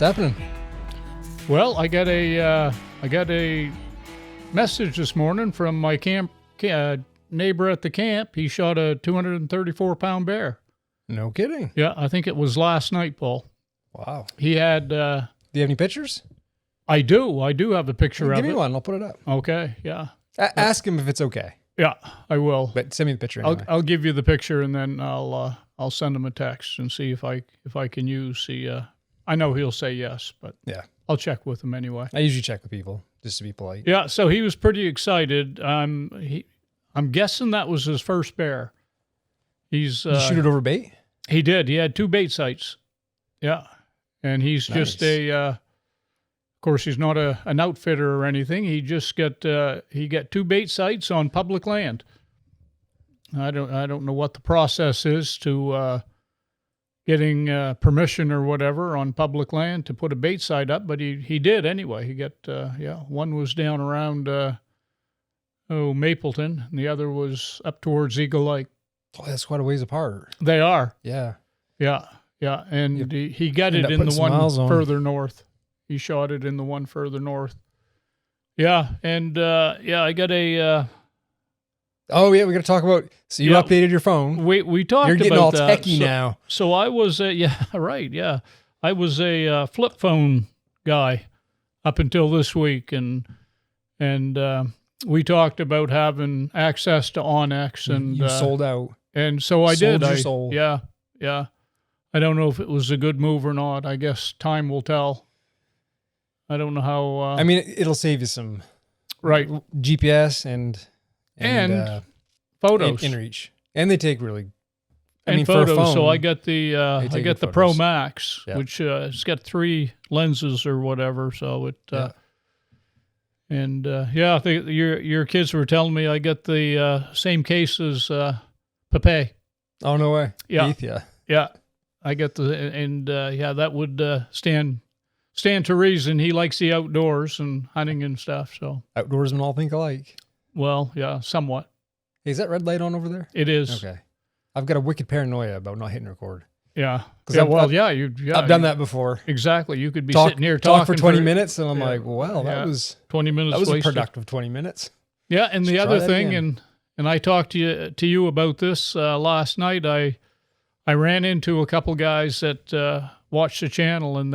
What's happening? Well, I got a message this morning from my neighbor at the camp. He shot a 234-pound bear. No kidding. Yeah, I think it was last night, Paul. Wow. He had. Do you have any pictures? I do have a picture of it. Give me one. I'll put it up. Okay. Yeah. Ask him if it's okay. Yeah, I will. But send me the picture anyway. I'll give you the picture and then I'll send him a text and see if I can use the. I know he'll say yes, but yeah, I'll check with him anyway. I usually check with people just to be polite. Yeah, so he was pretty excited. I'm guessing that was his first bear. Did you shoot it over bait? He did. He had 2 bait sites. Yeah, and he's Nice. just of course, he's not an outfitter or anything. He just got 2 bait sites on public land. I don't know what the process is to getting permission or whatever on public land to put a bait site up, but he did anyway. He got one was down around Mapleton, and the other was up towards Eagle Lake. Oh, that's quite a ways apart. They are. Yeah. Yeah, and he got End it up in putting the some miles one on. further north. He shot it in the one further north. Yeah, and I got a. Oh yeah, we got to talk about. So you updated your phone. We talked about that. You're getting all techie now. So I was right. Yeah, I was a flip phone guy up until this week, and we talked about having access to Onyx, and you sold out. and so I did. Sold your soul. Yeah. I don't know if it was a good move or not. I guess time will tell. I don't know how. I mean, it'll save you some Right. GPS and photos. inReach, and they take really. I And mean, photos. for a phone, So I got the take good Pro photos. Max, Yeah. which it's got 3 lenses or whatever. So it and I think your kids were telling me I got the same case as Pepe. Oh no way. Yeah. Keith, yeah. Yeah, I got that would stand to reason. He likes the outdoors and hunting and stuff. So Outdoorsmen all think alike. well, yeah, somewhat. Hey, is that red light on over there? It is. Okay. I've got a wicked paranoia about not hitting record. Yeah. 'Cause Yeah, I've I've done that before. Exactly. You could be Talk sitting here talking for 20 minutes, and I'm like, well, that yeah, was 20 minutes. a wasted. productive 20 minutes. Yeah, and the Let's other try that thing, again. and I talked to you about this last night. I ran into a couple guys that watched the channel, and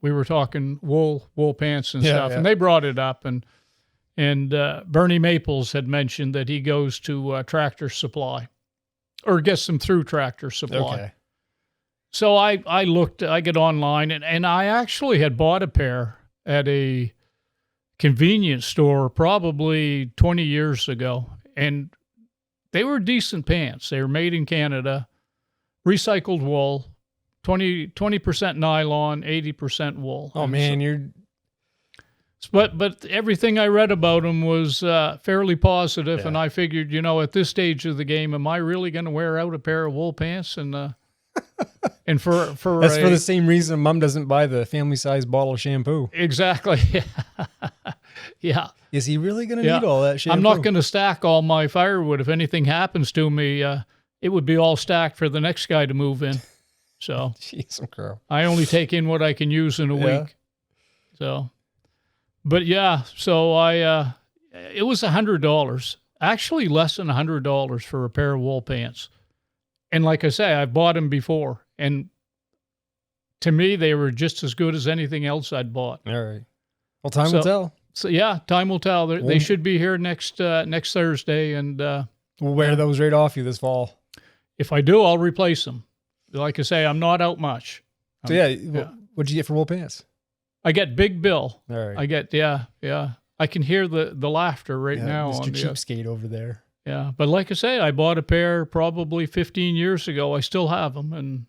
we were talking wool pants and stuff, and they brought it up, and Bernie Maples had mentioned that he goes to Tractor Supply, or gets them through Tractor Supply. Okay. So I get online, and I actually had bought a pair at a convenience store probably 20 years ago, and they were decent pants. They were made in Canada, recycled wool, 20% nylon, 80% wool. Oh And man, but everything I read about them was fairly positive, and I figured, at this stage of the game, am I really going to wear out a pair of wool pants? And and for that's for the same reason Mom doesn't buy the family size bottle of shampoo. Exactly. Yeah. Is he really going to need all that shampoo? I'm not going to stack all my firewood. If anything happens to me, it would be all stacked for the next guy to move in. So Jeez, girl. I only take in what I can use in a week. So, but so it was $100, actually less than $100 for a pair of wool pants. And like I say, I've bought them before, and to me, they were just as good as anything else I'd bought. All right. Well, time will tell. So time will tell. They should be here next Thursday, and we'll wear those right off you this fall. If I do, I'll replace them. Like I say, I'm not out much. So what'd you get for wool pants? I get Big Bill. All right. I get I can hear the laughter right now. Mr. On the, Cheapskate over there. Yeah, but like I say, I bought a pair probably 15 years ago. I still have them, and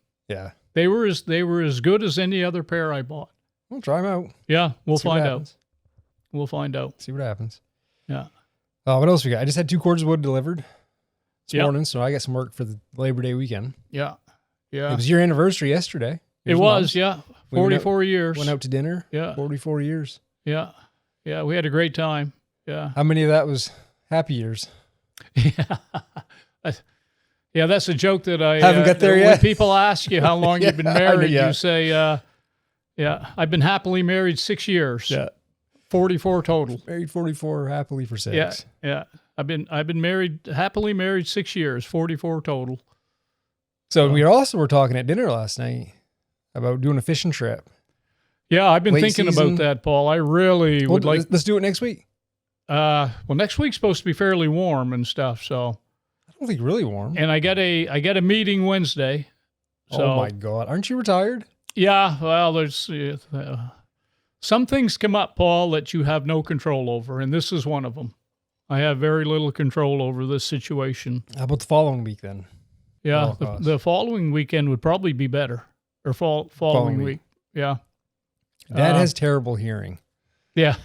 they were as good as any other pair I bought. We'll try them out. Yeah, we'll See what find out. happens. We'll find out. See what happens. Yeah. What else we got? I just had 2 cords of wood delivered this Yep. morning, so I got some work for the Labor Day weekend. Yeah. It was your anniversary yesterday. It was, Mom's. 44 years. Went out to dinner. Yeah. 44 years. Yeah. Yeah, we had a great time. Yeah. How many of that was happy years? Yeah, that's a joke that I haven't got there when yet. people ask you how long you've been married, yeah. you say, Yeah. I've been happily married 6 years. Yeah. 44 total. Married 44, happily for 6. Yeah. Yeah. I've been happily married 6 years, 44 total. So we were talking at dinner last night about doing a fishing trip. Yeah, I've been Late thinking season. about that, Paul. I really would like. Let's do it next week. Well, next week's supposed to be fairly warm and stuff. So, I don't think really warm. and I got a meeting Wednesday. So, oh my God, aren't you retired? Yeah, well, there's some things come up, Paul, that you have no control over, and this is one of them. I have very little control over this situation. How about the following week then? Yeah, the following weekend would probably be better, or following week. Yeah. Dad has terrible hearing. Yeah.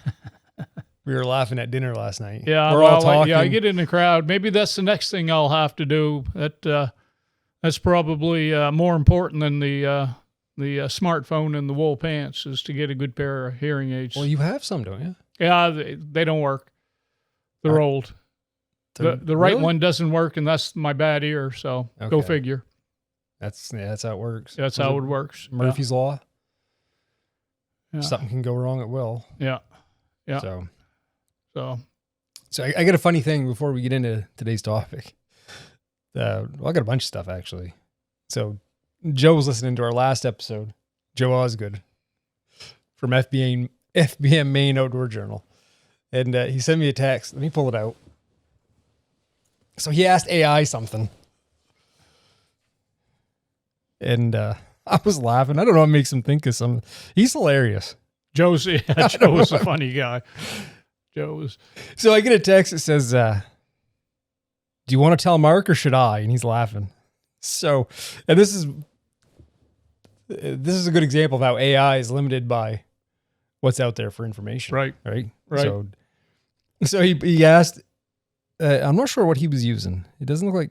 We were laughing at dinner last night. Yeah, we're all talking. I get in the crowd. Maybe that's the next thing I'll have to do. That's probably more important than the smartphone and the wool pants, is to get a good pair of hearing aids. Well, you have some, don't you? Yeah, they don't work. They're old. The right one doesn't work, and that's my bad ear. So go figure. That's how it works. That's how it works. Murphy's Law. Yeah. Something can go wrong, it will. Yeah. Yeah. So I got a funny thing before we get into today's topic. I got a bunch of stuff actually. So Joe was listening to our last episode, Joe Osgood from FBM Maine Outdoor Journal. And he sent me a text. Let me pull it out. So he asked AI something. And I was laughing. I don't know what makes him think of something. He's hilarious. Joe's a funny guy. So I get a text that says, do you want to tell Mark or should I? And he's laughing. So, and this is a good example of how AI is limited by what's out there for information. Right. So he asked, I'm not sure what he was using. It doesn't look like,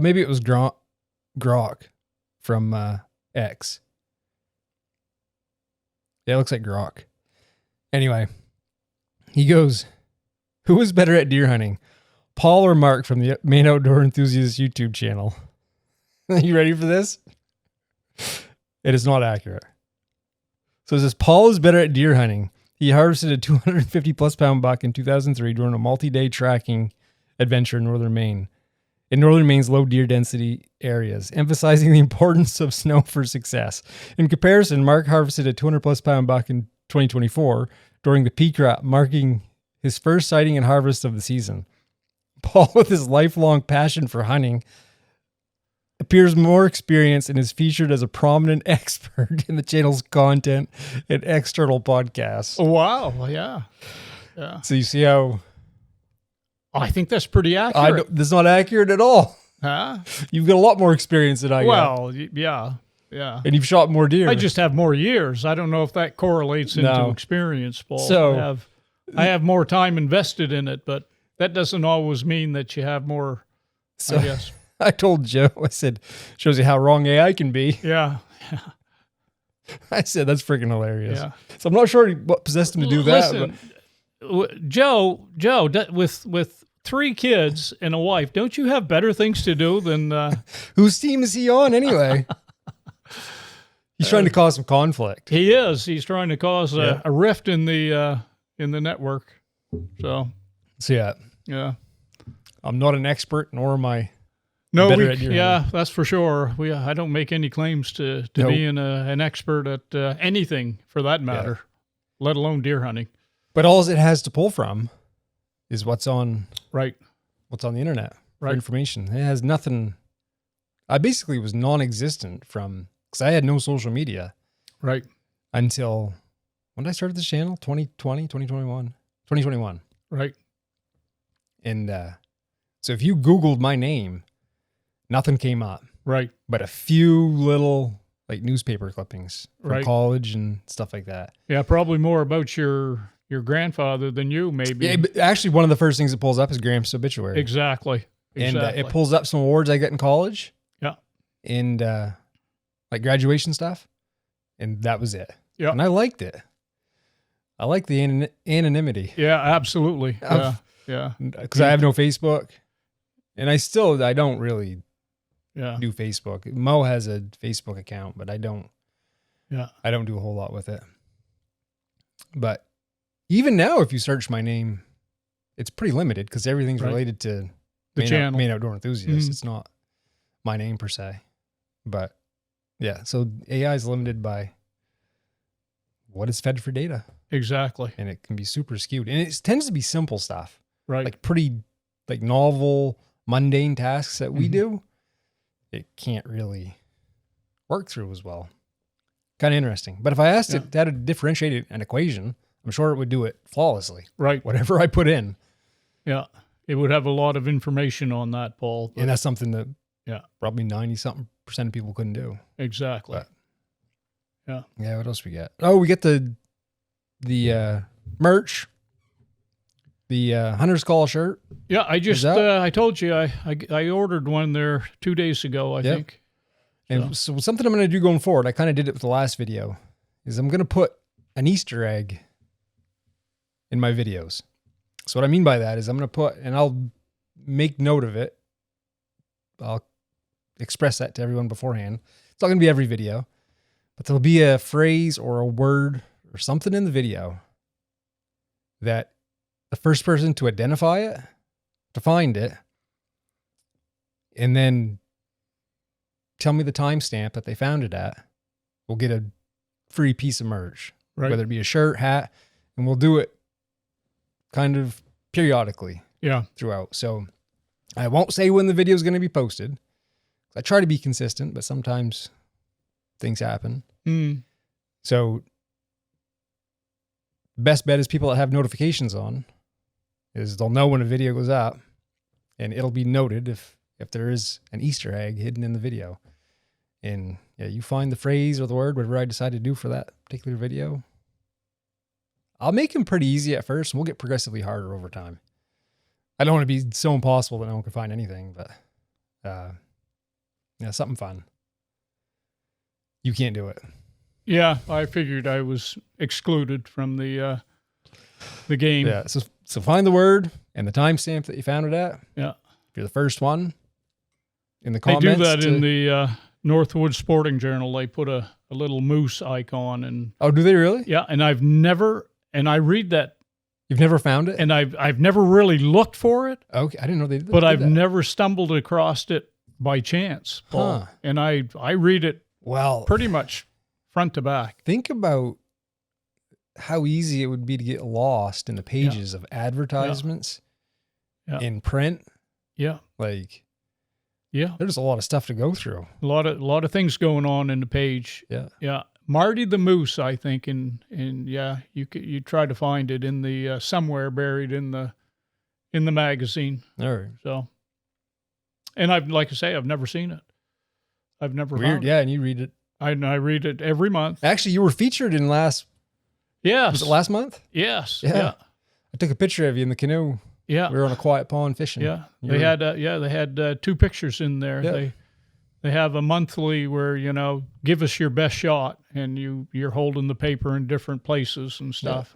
maybe it was Grok from X. Yeah, it looks like Grok. Anyway, he goes, who is better at deer hunting, Paul or Mark from the Maine Outdoor Enthusiast YouTube channel? You ready for this? It is not accurate. So it says, Paul is better at deer hunting. He harvested a 250 plus pound buck in 2003 during a multi-day tracking adventure in northern Maine. In northern Maine's low deer density areas, emphasizing the importance of snow for success. In comparison, Mark harvested a 200 plus pound buck in 2024 during the peak rut, marking his first sighting and harvest of the season. Paul, with his lifelong passion for hunting, appears more experienced and is featured as a prominent expert in the channel's content and external podcasts. Wow, yeah. So you see how... I think that's pretty accurate. That's not accurate at all. Huh? You've got a lot more experience than I got. Well, yeah. And you've shot more deer. I just have more years. I don't know if that correlates into experience, Paul. So I have more time invested in it, but that doesn't always mean that you have more, I guess. I told Joe, I said, shows you how wrong AI can be. Yeah. I said, that's freaking hilarious. Yeah. So I'm not sure what possessed him to do that. Listen, Joe, with 3 kids and a wife, don't you have better things to do than... Whose team is he on anyway? He's trying to cause some conflict. He is. He's trying to cause a rift in the network. So yeah. I'm not an expert, nor am I. No, that's for sure. I don't make any claims to being an expert at anything for that matter, let alone deer hunting. But all it has to pull from is what's on the internet for information. It has nothing. I basically was non-existent because I had no social media. Right. Until, when did I start this channel? 2020, 2021? 2021. Right. And so if you Googled my name, nothing came up. Right. But a few little like newspaper clippings from right. college and stuff like that. Yeah, probably more about your grandfather than you, maybe. Yeah, but actually, one of the first things it pulls up is Graham's obituary. Exactly. And it pulls up some awards I got in college. Yeah. And like graduation stuff. And that was it. Yeah. And I liked it. I like the anonymity. Yeah, absolutely. Yeah. Because I have no Facebook. And I don't really do Facebook. Mo has a Facebook account, but I don't. Yeah. I don't do a whole lot with it. But even now, if you search my name, it's pretty limited because everything's related to the channel. Maine Outdoor Enthusiast. It's not my name per se. But yeah, so AI is limited by what is fed for data. Exactly. And it can be super skewed. And it tends to be simple stuff. Right. Like pretty novel, mundane tasks that we do. It can't really work through as well. Kind of interesting. But if I asked it how to differentiate an equation, I'm sure it would do it flawlessly. Right. Whatever I put in. Yeah. It would have a lot of information on that, Paul. And that's something that probably 90-something% of people couldn't do. Exactly. But, yeah, what else we got? Oh, we get the merch. The Hunter's Call shirt. Yeah, I told you I ordered one there 2 days ago, I think. And so something I'm going to do going forward, I kind of did it with the last video, is I'm going to put an Easter egg in my videos. So what I mean by that is I'm going to put, and I'll make note of it. I'll express that to everyone beforehand. It's not going to be every video, but there'll be a phrase or a word or something in the video that the first person to identify it, to find it, and then tell me the timestamp that they found it at, will get a free piece of merch, whether it be a shirt, hat, and we'll do it kind of periodically throughout. So I won't say when the video is going to be posted. I try to be consistent, but sometimes things happen. So best bet is people that have notifications on is they'll know when a video goes up, and it'll be noted if there is an Easter egg hidden in the video. And you find the phrase or the word, whatever I decide to do for that particular video. I'll make them pretty easy at first, and we'll get progressively harder over time. I don't want to be so impossible that no one can find anything, but something fun. You can't do it. Yeah, I figured I was excluded from the game. Yeah, so find the word and the timestamp that you found it at. Yeah. If you're the first one in the comments. They do that in the Northwood Sporting Journal. They put a little moose icon. And oh, do they really? Yeah, and I read that. You've never found it? And I've never really looked for it. Okay, I didn't know they did that. But I've never stumbled across it by chance, Paul. Huh. And I read it pretty much front to back. Think about how easy it would be to get lost in the pages of advertisements in print. Yeah. There's a lot of stuff to go through. A lot of things going on in the page. Yeah. Yeah. Marty the Moose, I think, and you try to find it in the somewhere buried in the magazine. All right. So, and I've never seen it. I've never Weird. found it. Yeah, and you read it. I read it every month. Actually, you were featured in last. Yes. Was it last month? Yes. Yeah. I took a picture of you in the canoe. Yeah. We were on a quiet pond fishing. Yeah. They had 2 pictures in there. Yeah. They have a monthly where, give us your best shot, and you're holding the paper in different places and stuff.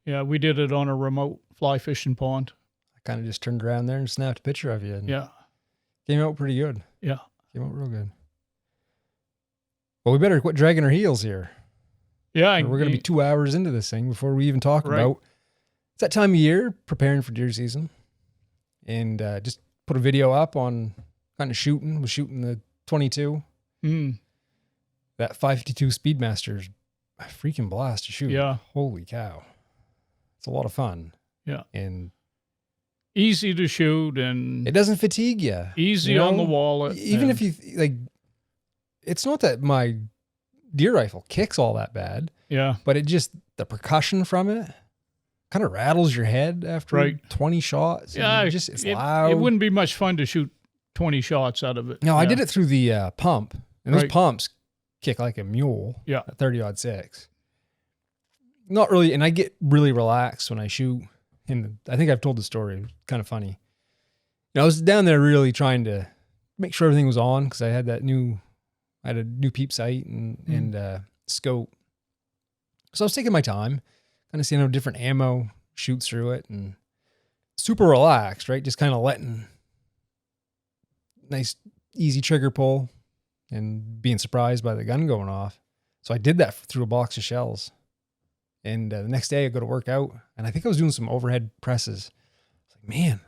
Yeah. And we did it on a remote fly fishing pond. I kind of just turned around there and snapped a picture of you. And came out pretty good. Yeah. Came out real good. Well, we better quit dragging our heels here. Yeah. We're going to be 2 hours into this thing before we even talk about. It's that time of year preparing for deer season. And just put a video up on kind of shooting. Was shooting the 22. That 552 Speedmaster's a freaking blast to shoot. Yeah. Holy cow. It's a lot of fun. Yeah. And easy to shoot, and it doesn't fatigue you. Easy on the wallet. Even if you it's not that my deer rifle kicks all that bad. Yeah. But it just, the percussion from it kind of rattles your head after 20 shots. Yeah. It's loud. It wouldn't be much fun to shoot 20 shots out of it. No, I did it through the pump, and those pumps kick like a mule. Yeah. At 30-06. Not really, and I get really relaxed when I shoot. And I think I've told the story. It's kind of funny. I was down there really trying to make sure everything was on, because I had a new peep sight and scope. So I was taking my time, kind of seeing how different ammo shoots through it, and super relaxed, right? Just kind of letting nice easy trigger pull and being surprised by the gun going off. So I did that through a box of shells. And the next day I go to work out, and I think I was doing some overhead presses. I was like, man,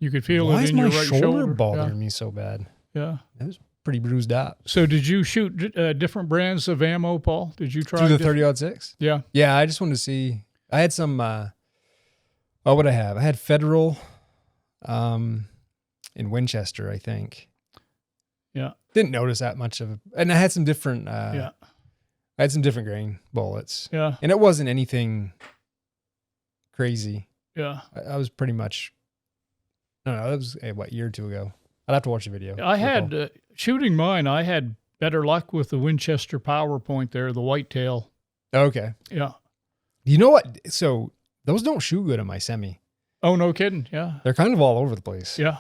You could feel why it is in my your right shoulder. bothering me so bad? Yeah. It was pretty bruised up. So did you shoot different brands of ammo, Paul? Did you try Through the 30-06? Yeah. Yeah, I just wanted to see. I had some, what I have? I had Federal in Winchester, I think. Yeah. Didn't notice that much of it. And I had some different, Yeah. I had some different grain bullets. Yeah. And it wasn't anything crazy. Yeah. I was pretty much, I don't know, that was, what, a year or two ago? I'd have to watch the video. I had, shooting mine, I had better luck with the Winchester PowerPoint there, the whitetail. Okay. Yeah. You know what? So those don't shoot good in my semi. Oh, no kidding. Yeah. They're kind of all over the place. Yeah.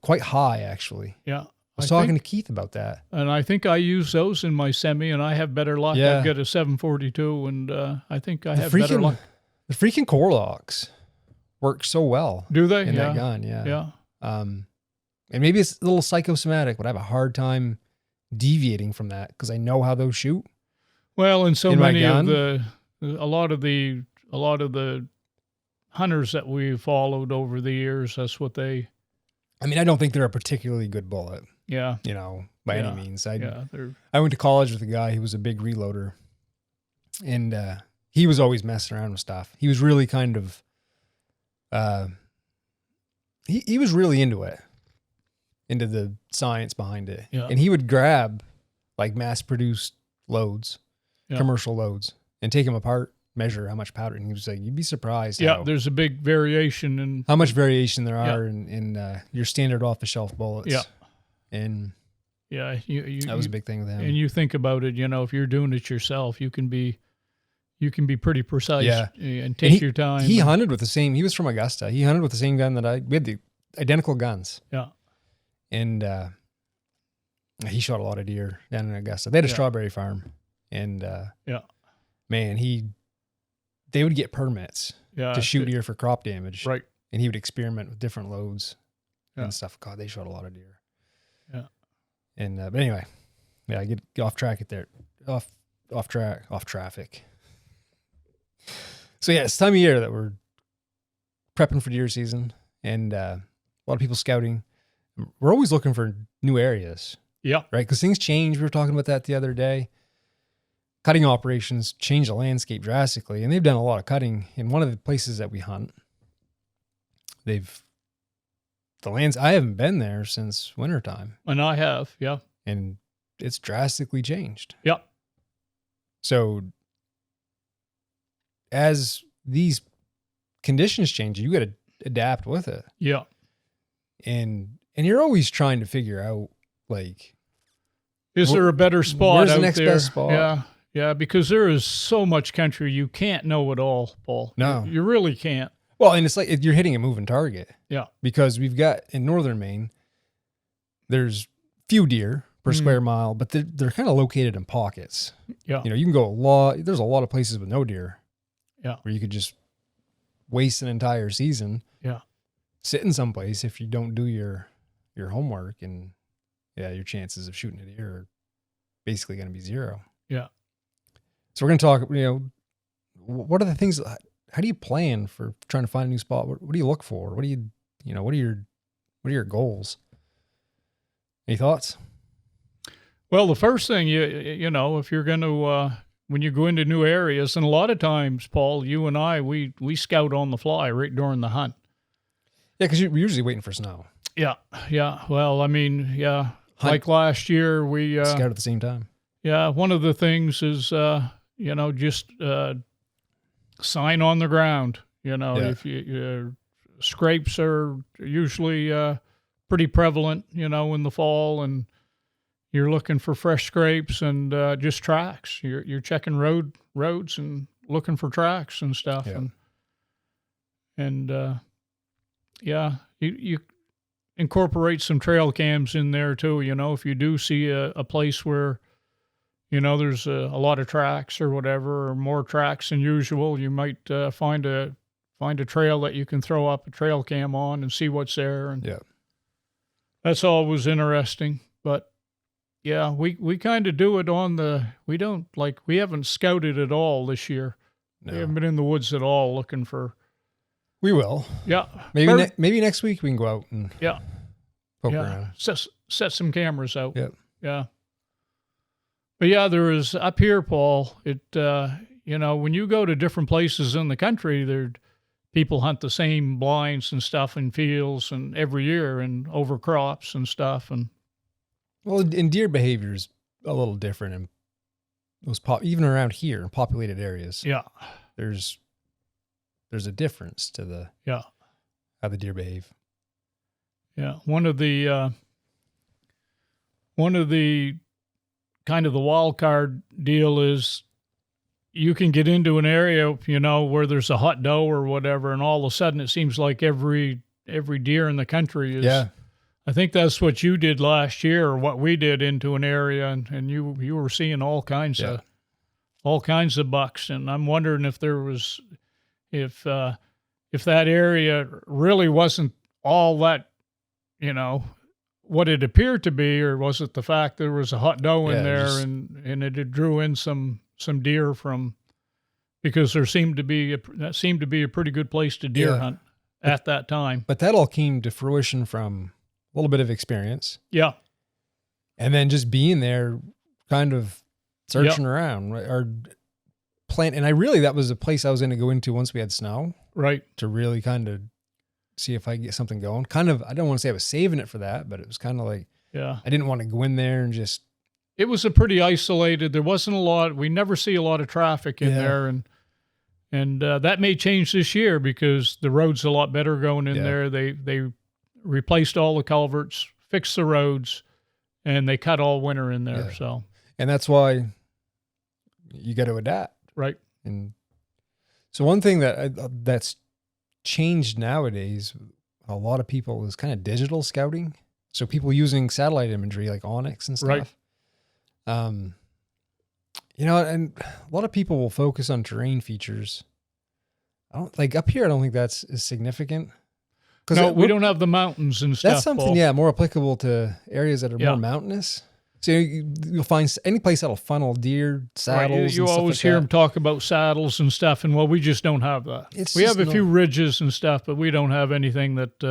Quite high, actually. Yeah. I was talking to Keith about that. And I think I use those in my semi, and I have better luck. Yeah. I've got a 742, and I think I have better luck. The freaking core locks work so well. Do they? In Yeah. that gun, yeah. Yeah. And maybe it's a little psychosomatic, but I have a hard time deviating from that because I know how those shoot. Well, and so In my many of gun? a lot of the hunters that we've followed over the years, that's what they. I mean, I don't think they're a particularly good bullet, Yeah. by Yeah. any means. They're. I went to college with a guy who was a big reloader, and he was always messing around with stuff. He was really kind of, he was really into the science behind it. Yeah. And he would grab like mass-produced loads, Yeah. commercial loads, and take them apart, measure how much powder. And he was like, you'd be surprised Yeah, there's a big variation in how much variation there are in your standard off-the-shelf bullets. Yeah. And yeah, that was a big thing with him. And you think about it, if you're doing it yourself, you can be pretty precise. Yeah. And take your time. He hunted with the same, he was from Augusta. He hunted with the same gun we had the identical guns. Yeah. And he shot a lot of deer down in Augusta. They had a strawberry farm. And man, they would get permits to shoot deer for crop damage. Right. And he would experiment with different loads and stuff. God, they shot a lot of deer. Yeah. And but anyway, I get off track at there, off traffic. So yeah, it's time of year that we're prepping for deer season, and a lot of people scouting. We're always looking for new areas. Yeah. Right, because things change. We were talking about that the other day. Cutting operations change the landscape drastically, and they've done a lot of cutting. In one of the places that we hunt, I haven't been there since wintertime. And I have, yeah. And it's drastically changed. Yeah. So as these conditions change, you got to adapt with it. Yeah. And you're always trying to figure out, like, is there a better spot where's out the next there? best spot? Yeah. Yeah, because there is so much country, you can't know it all, Paul. No. You really can't. Well, and it's like you're hitting a moving target. Yeah. Because we've got in northern Maine, there's few deer per square mile, but they're kind of located in pockets. Yeah. You can go there's a lot of places with no deer. Yeah. Where you could just waste an entire season. Yeah. Sitting someplace if you don't do your homework, and your chances of shooting a deer are basically going to be zero. Yeah. So we're going to talk, what are the things, how do you plan for trying to find a new spot? What do you look for? What do you, what are your goals? Any thoughts? Well, the first thing, if you're going to, when you go into new areas, and a lot of times, Paul, you and I, we scout on the fly right during the hunt. Yeah, because you're usually waiting for snow. Yeah. Yeah. Well, I mean, yeah. Hunt, like last year, we scout at the same time. Yeah. One of the things is, just sign on the ground. If scrapes are usually pretty prevalent, in the fall, and you're looking for fresh scrapes and just tracks. You're checking roads and looking for tracks and stuff. Yeah. You incorporate some trail cams in there too. If you do see a place where, there's a lot of tracks or whatever, or more tracks than usual, you might find a trail that you can throw up a trail cam on and see what's there. And that's always interesting. But yeah, we kind of do it on we haven't scouted at all this year. No. We haven't been in the woods at all looking for. We will. Yeah. Maybe maybe next week we can go out and poke yeah. around. Set some cameras out. Yep. Yeah. But yeah, there is up here, Paul. When you go to different places in the country, people hunt the same blinds and stuff in fields and every year and over crops and stuff. And deer behavior is a little different in those even around here in populated areas. Yeah. There's a difference to how the deer behave. Yeah. One of the kind of the wild card deal is you can get into an area, where there's a hot doe or whatever, and all of a sudden it seems like every deer in the country is. Yeah. I think that's what you did last year, or what we did into an area, and you were seeing all kinds of bucks, and I'm wondering if that area really wasn't all that, what it appeared to be, or was it the fact there was a hot doe in there and it drew in some deer because that seemed to be a pretty good place to deer hunt at that time. But that all came to fruition from a little bit of experience. Yeah. And then just being there, kind of searching around or plant. And that was a place I was going to go into once we had snow. Right. To really kind of see if I could get something going. Kind of, I don't want to say I was saving it for that, but it was kind of like, I didn't want to go in there and just. It was a pretty isolated. There wasn't a lot. We never see a lot of traffic in there, and that may change this year because the road's a lot better going in there. They replaced all the culverts, fixed the roads, and they cut all winter in there. So, and that's why you got to adapt, right? And so one thing that's changed nowadays, a lot of people is kind of digital scouting. So people using satellite imagery like Onyx and stuff. Right. And a lot of people will focus on terrain features. Up here, I don't think that's as significant. No, we don't have the mountains and stuff. That's something, Paul. more applicable to areas that are more mountainous. So you'll find any place that'll funnel deer, saddles. Right. You always hear them talk about saddles and stuff, and we just don't have that. We have a few ridges and stuff, but we don't have anything that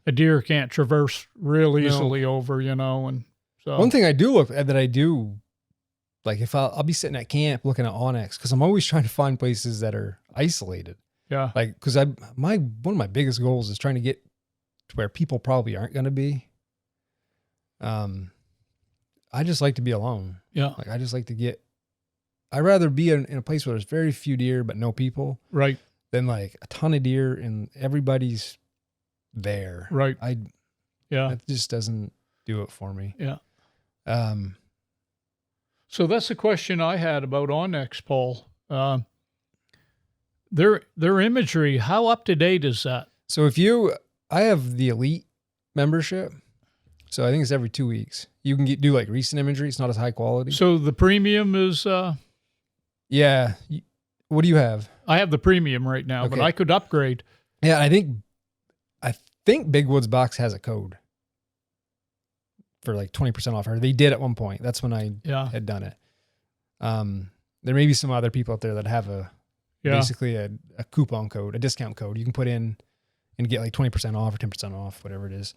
a deer can't traverse real easily over, and so. One thing I do look at like if I'll be sitting at camp looking at Onyx, because I'm always trying to find places that are isolated. Yeah. Like, because one of my biggest goals is trying to get to where people probably aren't going to be. I just like to be alone. Yeah. Like I just like to I'd rather be in a place where there's very few deer, but no people. Right. Than like a ton of deer and everybody's there. Right. That just doesn't do it for me. Yeah. So that's a question I had about Onyx, Paul. Their imagery, how up to date is that? So I have the elite membership. So I think it's every 2 weeks. You can do like recent imagery. It's not as high quality. So the premium is. Yeah. What do you have? I have the premium right now, but I could upgrade. Yeah, I think Big Woods Box has a code for like 20% off. Or they did at one point. That's when I had done it. There may be some other people out there that have basically a coupon code, a discount code you can put in and get like 20% off or 10% off, whatever it is.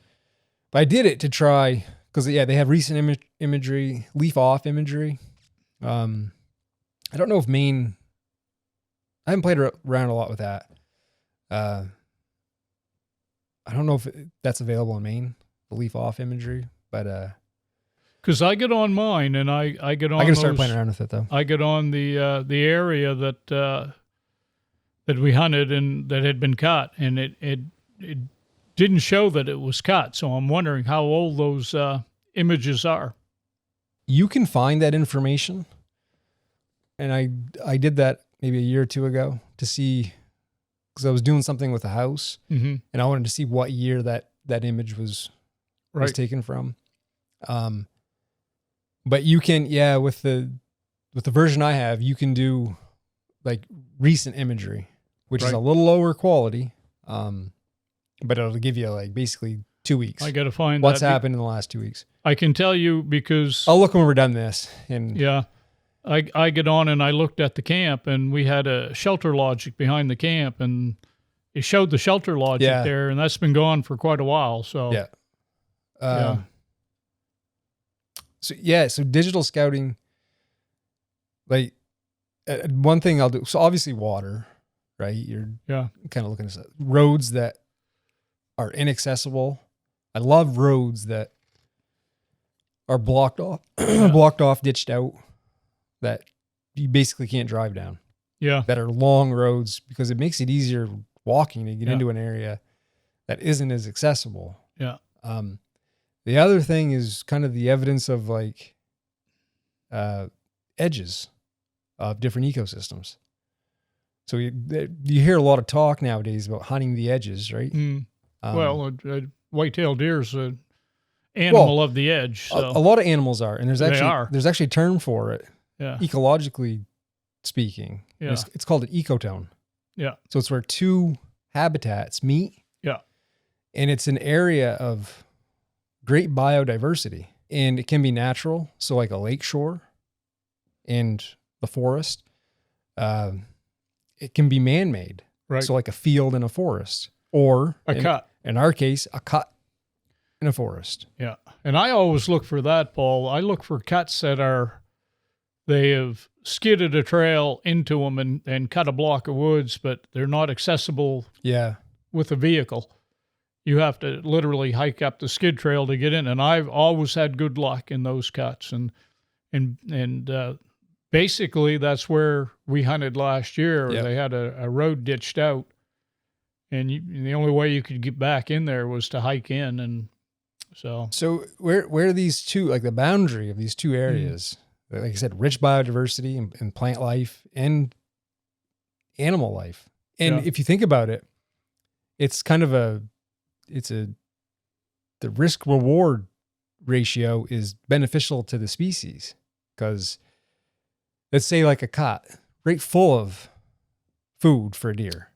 But I did it to try, because they have recent imagery, leaf off imagery. I don't know if Maine, I haven't played around a lot with that. I don't know if that's available in Maine, the leaf off imagery, but because I get on mine and I get on. I gotta start playing around with it though. I get on the area that we hunted and that had been cut, and it didn't show that it was cut. So I'm wondering how old those images are. You can find that information, and I did that maybe a year or two ago to see, because I was doing something with a house, and I wanted to see what year that image was taken from. But you can, with the version I have, you can do like recent imagery, which is a little lower quality. But it'll give you like basically 2 weeks. I got to find What's that. happened in the last 2 weeks. I can tell you because I'll look when we're done this. And yeah, I get on and I looked at the camp, and we had a shelter logic behind the camp, and it showed the shelter logic Yeah. there, and that's been gone for quite a while. So yeah. yeah. So digital scouting, like one thing I'll do. So obviously water, right? You're kind of looking at roads that are inaccessible. I love roads that are blocked off, ditched out, that you basically can't drive down. Yeah. That are long roads, because it makes it easier walking to get into an area that isn't as accessible. Yeah. The other thing is kind of the evidence of like edges of different ecosystems. So you hear a lot of talk nowadays about hunting the edges, right? Well, white-tailed deer's an animal of the edge. So. A lot of animals are, and there's actually a term for it, ecologically speaking. Yeah. It's called an ecotone. Yeah. So it's where two habitats meet. Yeah. And it's an area of great biodiversity, and it can be natural. So like a lake shore and the forest. It can be man-made. Right. So like a field and a forest, or cut. In our case, a cut in a forest. Yeah. And I always look for that, Paul. I look for cuts that they have skidded a trail into them and cut a block of woods, but they're not accessible with a vehicle. You have to literally hike up the skid trail to get in. And I've always had good luck in those cuts. And basically that's where we hunted last year. Yep. They had a road ditched out, and the only way you could get back in there was to hike in. And so where these two, like the boundary of these two areas, like I said, rich biodiversity and plant life and animal life. And if you think about it, it's kind of the risk reward ratio is beneficial to the species, because let's say like a cot, right, full of food for a deer.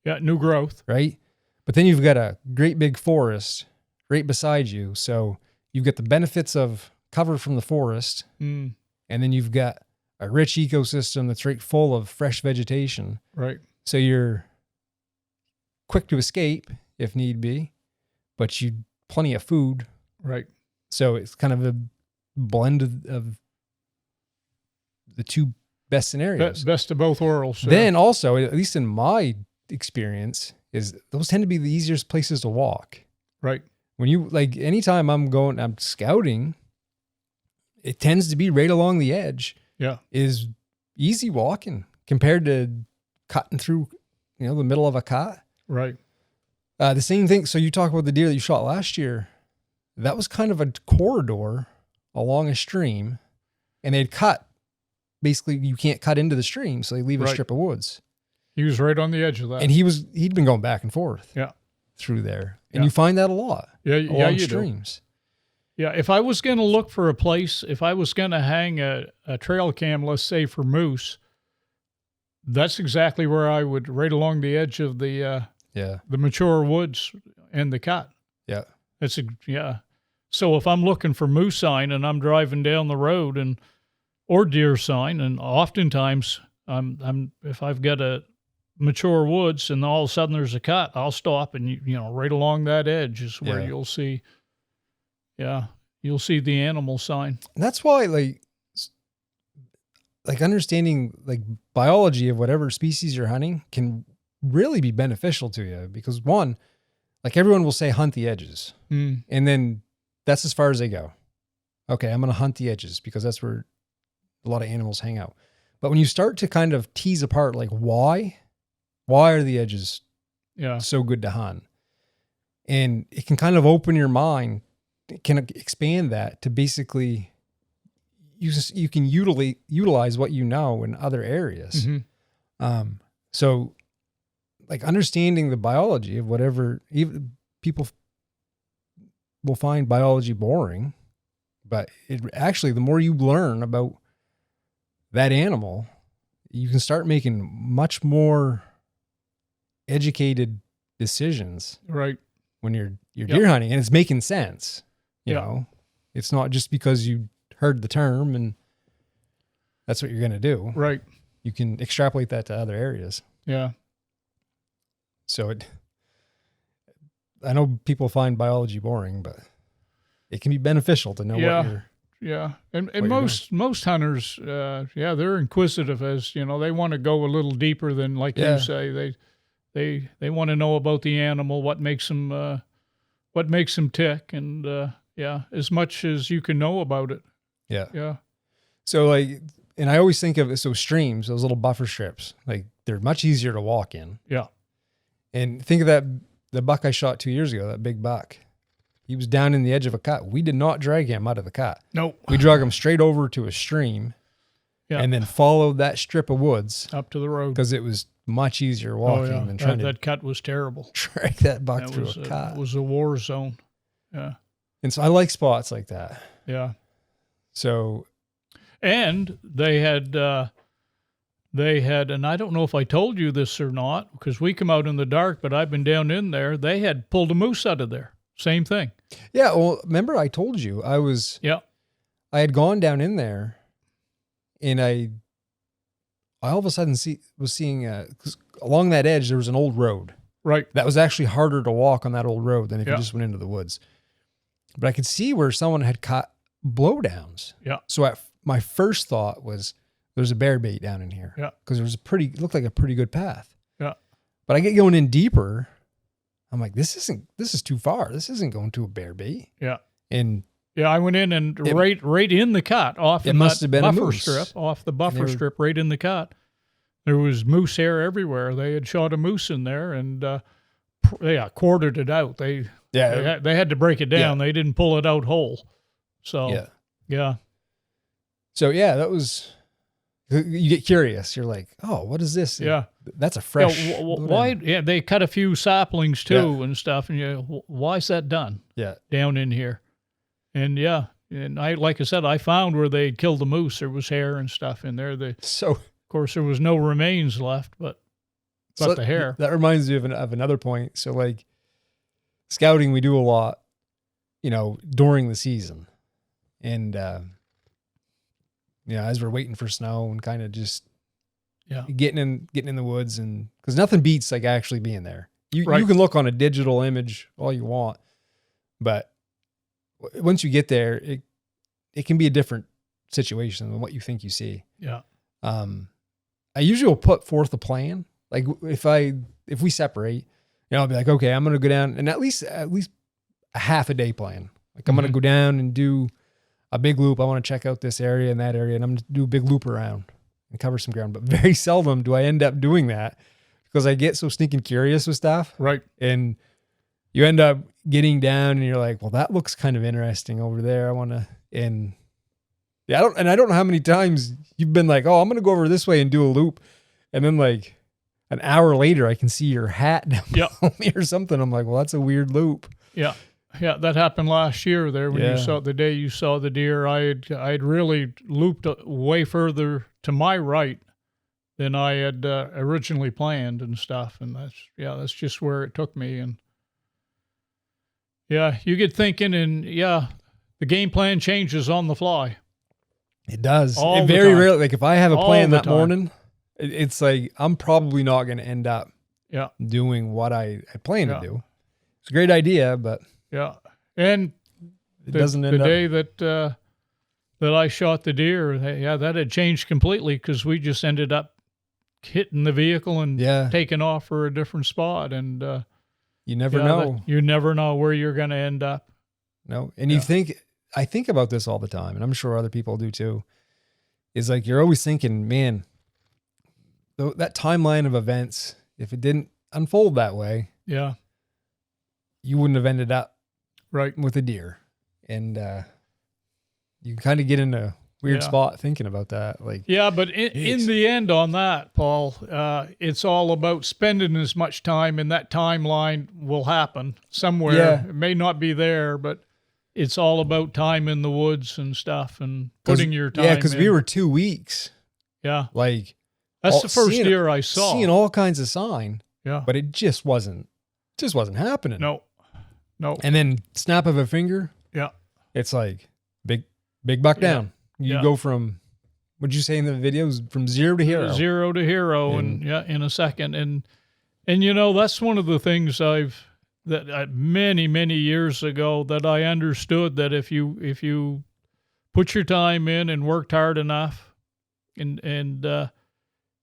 Yeah, new growth. Right? But then you've got a great big forest right beside you. So you've got the benefits of cover from the forest, and then you've got a rich ecosystem that's right full of fresh vegetation. Right. So you're quick to escape if need be, but you plenty of food. Right. So it's kind of a blend of the two best scenarios. Best of both worlds. Sure. Then also, at least in my experience, is those tend to be the easiest places to walk. Right. When you, like, anytime I'm scouting, it tends to be right along the edge. Yeah. Is easy walking compared to cutting through, the middle of a cut. Right. The same thing. So you talk about the deer that you shot last year. That was kind of a corridor along a stream, and they'd cut. Basically, you can't cut into the stream, so they leave a strip of woods. He was right on the edge of that. And he'd been going back and forth through there. And you find that a lot along streams. Do. Yeah, if I was going to look for a place, if I was going to hang a trail cam, let's say for moose, that's exactly where I would, right along the edge of the mature woods and the cut. Yeah. So if I'm looking for moose sign and I'm driving down the road or deer sign, and oftentimes if I've got a mature woods and all of a sudden there's a cut, I'll stop, and right along that edge is where you'll see the animal sign. And that's why like understanding like biology of whatever species you're hunting can really be beneficial to you, because one, like everyone will say hunt the edges, and then that's as far as they go. Okay, I'm going to hunt the edges because that's where a lot of animals hang out. But when you start to kind of tease apart, like why are the edges so good to hunt? And it can kind of open your mind, it can expand that to basically you can utilize what you know in other areas. Mm-hmm. So like understanding the biology of whatever, even people will find biology boring, but it actually, the more you learn about that animal, you can start making much more educated decisions. Right. when you're deer hunting, and it's making sense. You know, it's not just because you heard the term and that's what you're going to do. Right. You can extrapolate that to other areas. Yeah. So I know people find biology boring, but it can be beneficial to know what you're. Yeah. And most hunters, they're inquisitive, as you know, they want to go a little deeper than, like you say, they want to know about the animal, what makes them tick, and as much as you can know about it. Yeah. Yeah. So like, and I always think of it, so streams, those little buffer strips, like they're much easier to walk in. Yeah. And think of the buck I shot 2 years ago, that big buck. He was down in the edge of a cut. We did not drag him out of the cut. Nope. We drug him straight over to a stream and then followed that strip of woods up to the road, because it was much easier walking than trying that cut was terrible. Drag that buck through a cut. It was a war zone. Yeah. And so I like spots like that. Yeah. So. And they had, and I don't know if I told you this or not, because we come out in the dark, but I've been down in there. They had pulled a moose out of there. Same thing. Yeah. Well, remember I told you I had gone down in there and I all of a sudden was seeing, 'cause along that edge, there was an old road. Right. That was actually harder to walk on that old road than if you just went into the woods. But I could see where someone had caught blowdowns. Yeah. So my first thought was, there's a bear bait down in here. Yeah. Because it looked like a pretty good path. Yeah. But I get going in deeper. I'm like, this is too far. This isn't going to a bear bait. Yeah. And I went in and right in the cut off it must have been a buffer moose. strip, off the buffer strip, right in the cut. There was moose hair everywhere. They had shot a moose in there and quartered it out. They had to break it down. Yeah. They didn't pull it out whole. So yeah. So that was. You get curious. You're like, oh, what is this? Yeah. That's a fresh. Why? Yeah, they cut a few saplings too and stuff. And why is that done? Yeah. Down in here. And and like I said, I found where they killed the moose. There was hair and stuff in there. Of course, there was no remains left, but the hair. That reminds me of another point. So like scouting, we do a lot, during the season. And, as we're waiting for snow and kind of just getting in the woods, and because nothing beats like actually being there. You can look on a digital image all you want, but once you get there, it can be a different situation than what you think you see. Yeah. I usually will put forth a plan. Like if we separate, I'll be like, okay, I'm going to go down and at least a half a day plan. Like I'm going to go down and do a big loop. I want to check out this area and that area, and I'm going to do a big loop around and cover some ground. But very seldom do I end up doing that because I get so stinking curious with stuff. Right. And you end up getting down and you're like, well, that looks kind of interesting over there. I want to, I don't know how many times you've been like, oh, I'm going to go over this way and do a loop. And then like an hour later, I can see your hat down below me or something. I'm like, well, that's a weird loop. Yeah. Yeah, that happened last year there when the day you saw the deer. I had really looped way further to my right than I had originally planned and stuff. And that's just where it took me. And you get thinking, and the game plan changes on the fly. It does. It very rarely, like if I have a plan that morning, it's like I'm probably not going to end up doing what I plan to do. It's a great idea, but and it doesn't end up. The day that I shot the deer, that had changed completely because we just ended up hitting the vehicle and taking off for a different spot. And you never know. You never know where you're going to end up. No, and I think about this all the time, and I'm sure other people do too. Is like you're always thinking, man, that timeline of events, if it didn't unfold that way, you wouldn't have ended up with a deer. And you kind of get in a weird spot thinking about that. Like, but in the end on that, Paul, it's all about spending as much time, and that timeline will happen somewhere. It may not be there, but it's all about time in the woods and stuff and putting your time in. Yeah, because we were 2 weeks. Yeah. Like, that's the first deer I saw. Seeing all kinds of sign. Yeah. But it just wasn't happening. No. No. And then snap of a finger, Yeah. it's like big buck down. You go from, what'd you say in the videos, from zero to hero? Zero to hero, and in a second. And that's one of the things many years ago that I understood, that if you put your time in and worked hard enough, and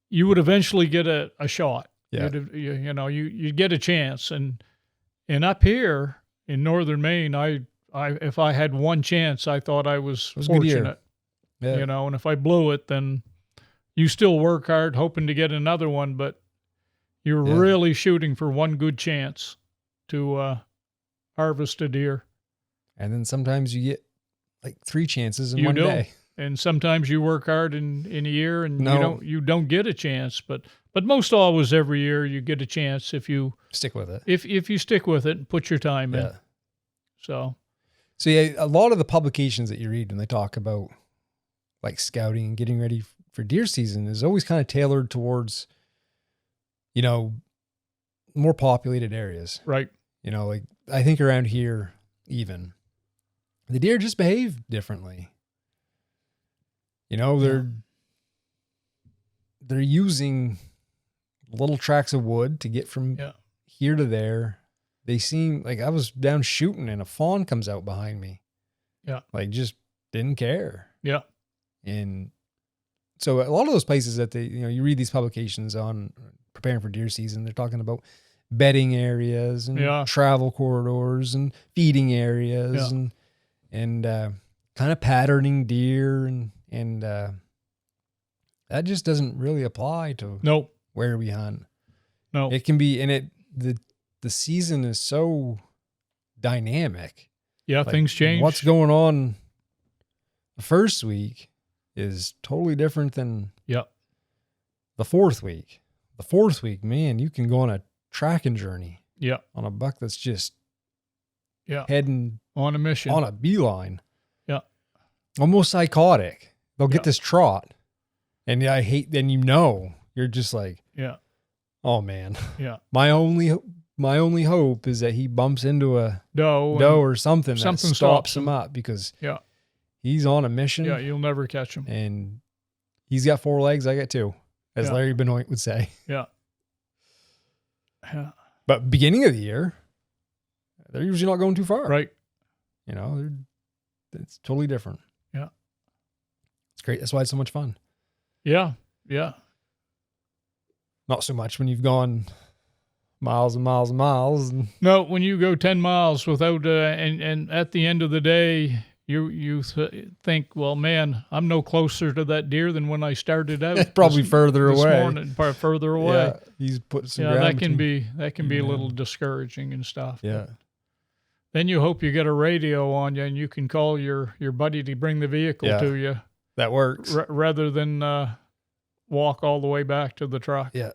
you would eventually get a shot. Yeah. You'd get a chance. And up here in northern Maine, if I had one chance, I thought I was fortunate. Yeah. And if I blew it, then you still work hard hoping to get another one, but you're really shooting for one good chance to harvest a deer. And then sometimes you get like 3 chances in one day. And sometimes you work hard in a year and you don't get a chance, but most always every year you get a chance if you stick with it. If you stick with it and put your time in. So yeah, a lot of the publications that you read when they talk about like scouting and getting ready for deer season is always kind of tailored towards, more populated areas. Right. Like I think around here, even the deer just behave differently. They're using little tracts of wood to get from here to there. They seem like, I was down shooting and a fawn comes out behind me. Yeah. Like just didn't care. Yeah. And so a lot of those places that you read these publications on preparing for deer season, they're talking about bedding areas and travel corridors and feeding areas and kind of patterning deer and that just doesn't really apply to where we hunt. No, it can be, and the season is so dynamic. Yeah, like, things change. What's going on the first week is totally different than the fourth week. The fourth week, man, you can go on a tracking journey. Yeah, on a buck that's just heading on a mission, on a beeline. Yeah, almost psychotic. They'll get this trot, and then you're just like, oh man, my only hope is that he bumps into a doe or something that stops him up, because he's on a mission. Yeah, you'll never catch him. And he's got 4 legs, I got 2, as Larry Benoit would say. Yeah. But beginning of the year, they're usually not going too far. Right. It's totally different. Yeah. It's great. That's why it's so much fun. Yeah. Yeah. Not so much when you've gone miles and miles and miles. No, when you go 10 miles without, and at the end of the day, you think, well, man, I'm no closer to that deer than when I started out. Probably further this away. Morning, further away. Yeah, he's put some ground that can be a little discouraging and stuff. Yeah. Then you hope you get a radio on you and you can call your buddy to bring the vehicle to you. That works. Rather than walk all the way back to the truck. Yeah.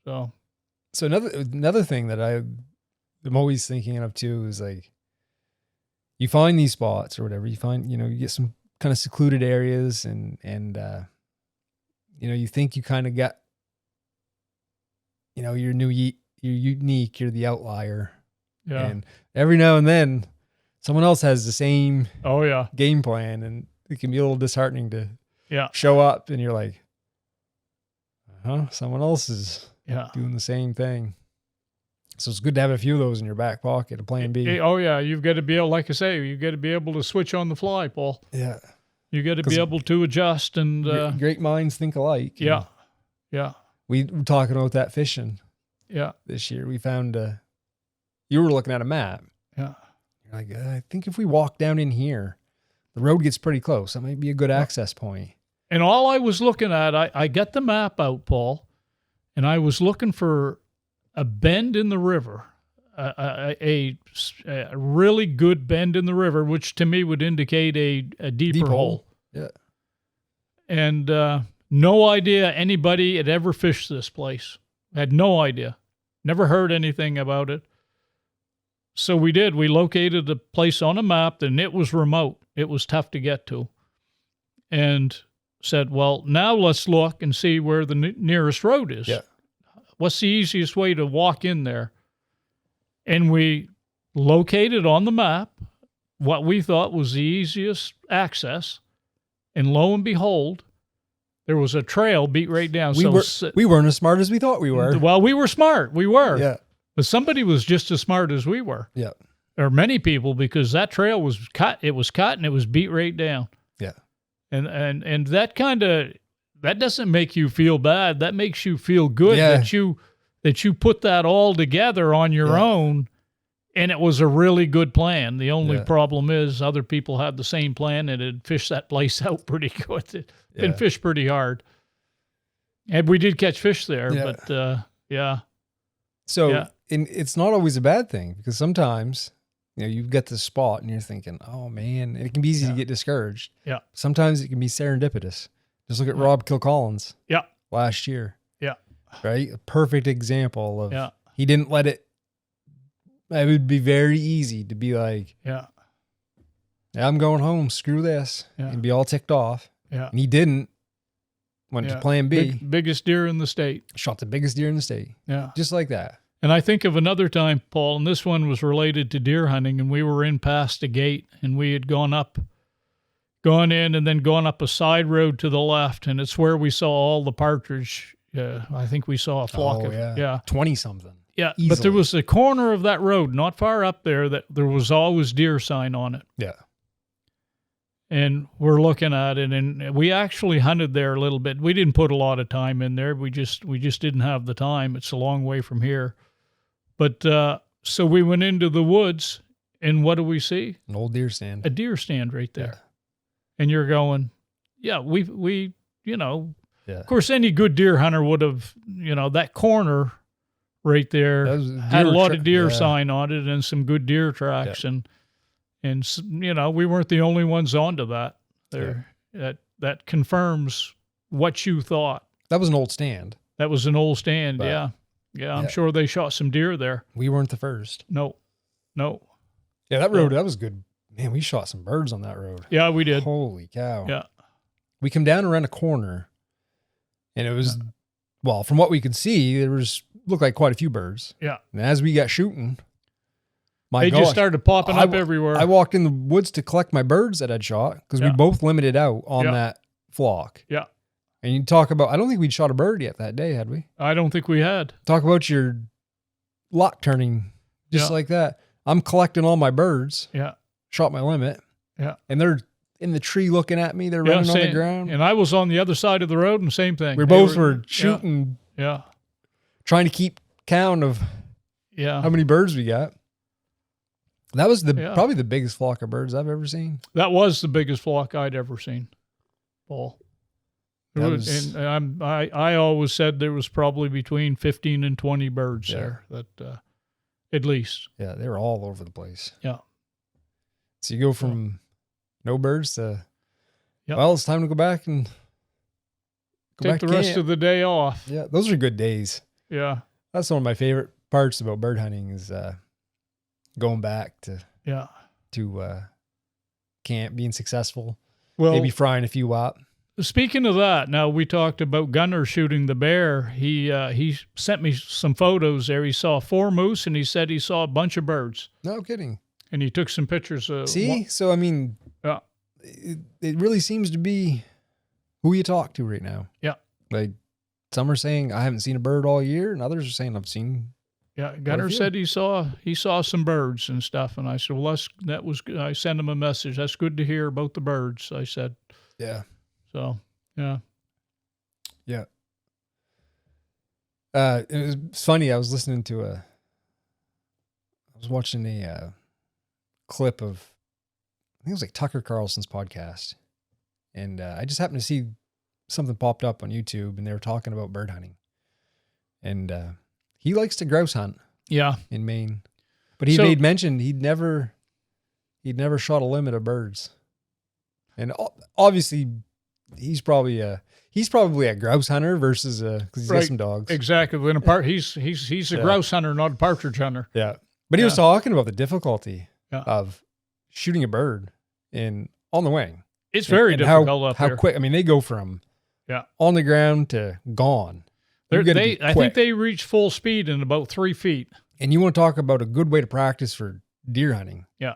So another thing that I'm always thinking of too is like, you find these spots or whatever, you find, you get some kind of secluded areas and you think you kind of got, you're unique, you're the outlier. Yeah. And every now and then someone else has the same game plan, and it can be a little disheartening to show up and you're like, someone else is doing the same thing. So it's good to have a few of those in your back pocket, a plan B. Oh yeah, you've got to be able, like I say, you've got to be able to switch on the fly, Paul. Yeah. You got to be able to adjust and great minds think alike. Yeah. Yeah. We were talking about that fishing. Yeah. This year we found you were looking at a map. Yeah. You're like, I think if we walk down in here, the road gets pretty close. That might be a good access point. And all I was looking at, I got the map out, Paul, and I was looking for a bend in the river, a really good bend in the river, which to me would indicate a deeper hole. Yeah. And no idea anybody had ever fished this place. Had no idea. Never heard anything about it. So we did. We located a place on a map, and it was remote. It was tough to get to. And said, well, now let's look and see where the nearest road is. Yeah. What's the easiest way to walk in there? And we located on the map what we thought was the easiest access, and lo and behold, there was a trail beat right down. We weren't as smart as we thought we were. Well, we were smart. We were. Yeah. But somebody was just as smart as we were. Yeah. Or many people, because that trail was cut. It was cut and it was beat right down. Yeah. And that that doesn't make you feel bad. That makes you feel good that you put that all together on your own. And it was a really good plan. The only problem is other people had the same plan and had fished that place out pretty good. It been fished pretty hard. And we did catch fish there, but So it's not always a bad thing, because sometimes, you get this spot and you're thinking, oh man, it can be easy to get discouraged. Yeah. Sometimes it can be serendipitous. Just look at Rob Kilcollins. Yeah. Last year. Yeah. Right? A perfect example of he didn't let it. It would be very easy to be like, I'm going home, screw this, and be all ticked off. Yeah. And he didn't. Went to plan B. Biggest deer in the state. Shot the biggest deer in the state. Yeah. Just like that. And I think of another time, Paul, and this one was related to deer hunting, and we were in past a gate, and we had gone in and then gone up a side road to the left, and it's where we saw all the partridge. I think we saw a flock of 20-something. Yeah, easily. But there was a corner of that road, not far up there, that there was always deer sign on it. Yeah. And we're looking at it, and we actually hunted there a little bit. We didn't put a lot of time in there. We just didn't have the time. It's a long way from here. But so we went into the woods, and what do we see? An old deer stand. A deer stand right there. Yeah. And you're going, we of course, any good deer hunter would have, that corner right there had a lot of deer sign on it and some good deer tracks. Yeah. And we weren't the only ones onto that. That confirms what you thought. That was an old stand. That was an old stand, but, Yeah, I'm sure they shot some deer there. We weren't the first. No. Yeah, that road, that was good. Man, we shot some birds on that road. Yeah, we did. Holy cow. Yeah. We come down around a corner, and it was, well, from what we could see, looked like quite a few birds. Yeah. And as we got shooting, they just started popping up everywhere. I walked in the woods to collect my birds that I'd shot, because we both limited out on that flock. Yeah. And you talk about, I don't think we'd shot a bird yet that day, had we? I don't think we had. Talk about your lock turning just like that. I'm collecting all my birds. Yeah. Shot my limit. Yeah. And they're in the tree looking at me. They're running on the ground. And I was on the other side of the road, and same thing. We both were shooting. Yeah. Trying to keep count of how many birds we got. That was probably the biggest flock of birds I've ever seen. That was the biggest flock I'd ever seen, Paul. I always said there was probably between 15 and 20 birds there, that at least. Yeah, they were all over the place. Yeah. So you go from no birds to, well, it's time to go back and take the rest of the day off. Yeah, those are good days. Yeah. That's one of my favorite parts about bird hunting is going back to camp, being successful, maybe frying a few wop. Speaking of that, now we talked about Gunner shooting the bear. He sent me some photos there. He saw 4 moose, and he said he saw a bunch of birds. No kidding. And he took some pictures. So I mean, it really seems to be who you talk to right now. Yeah. Like some are saying I haven't seen a bird all year, and others are saying I've seen. Yeah, Gunner said he saw some birds and stuff, and I said, well, that was good. I sent him a message. That's good to hear about the birds. I said. Yeah. So, yeah. Yeah. It was funny. I was watching a clip of, I think it was like Tucker Carlson's podcast. And I just happened to see something popped up on YouTube, and they were talking about bird hunting. And he likes to grouse hunt. Yeah. In Maine. But he made mention he'd never shot a limit of birds. And obviously he's probably a grouse hunter versus because he's got some dogs. Exactly. He's a grouse hunter, not a partridge hunter. Yeah. But he was talking about the difficulty of shooting a bird on the wing. It's very difficult up here. How quick? I mean, they go from on the ground to gone. I think they reach full speed in about 3 feet. And you want to talk about a good way to practice for deer hunting. Yeah.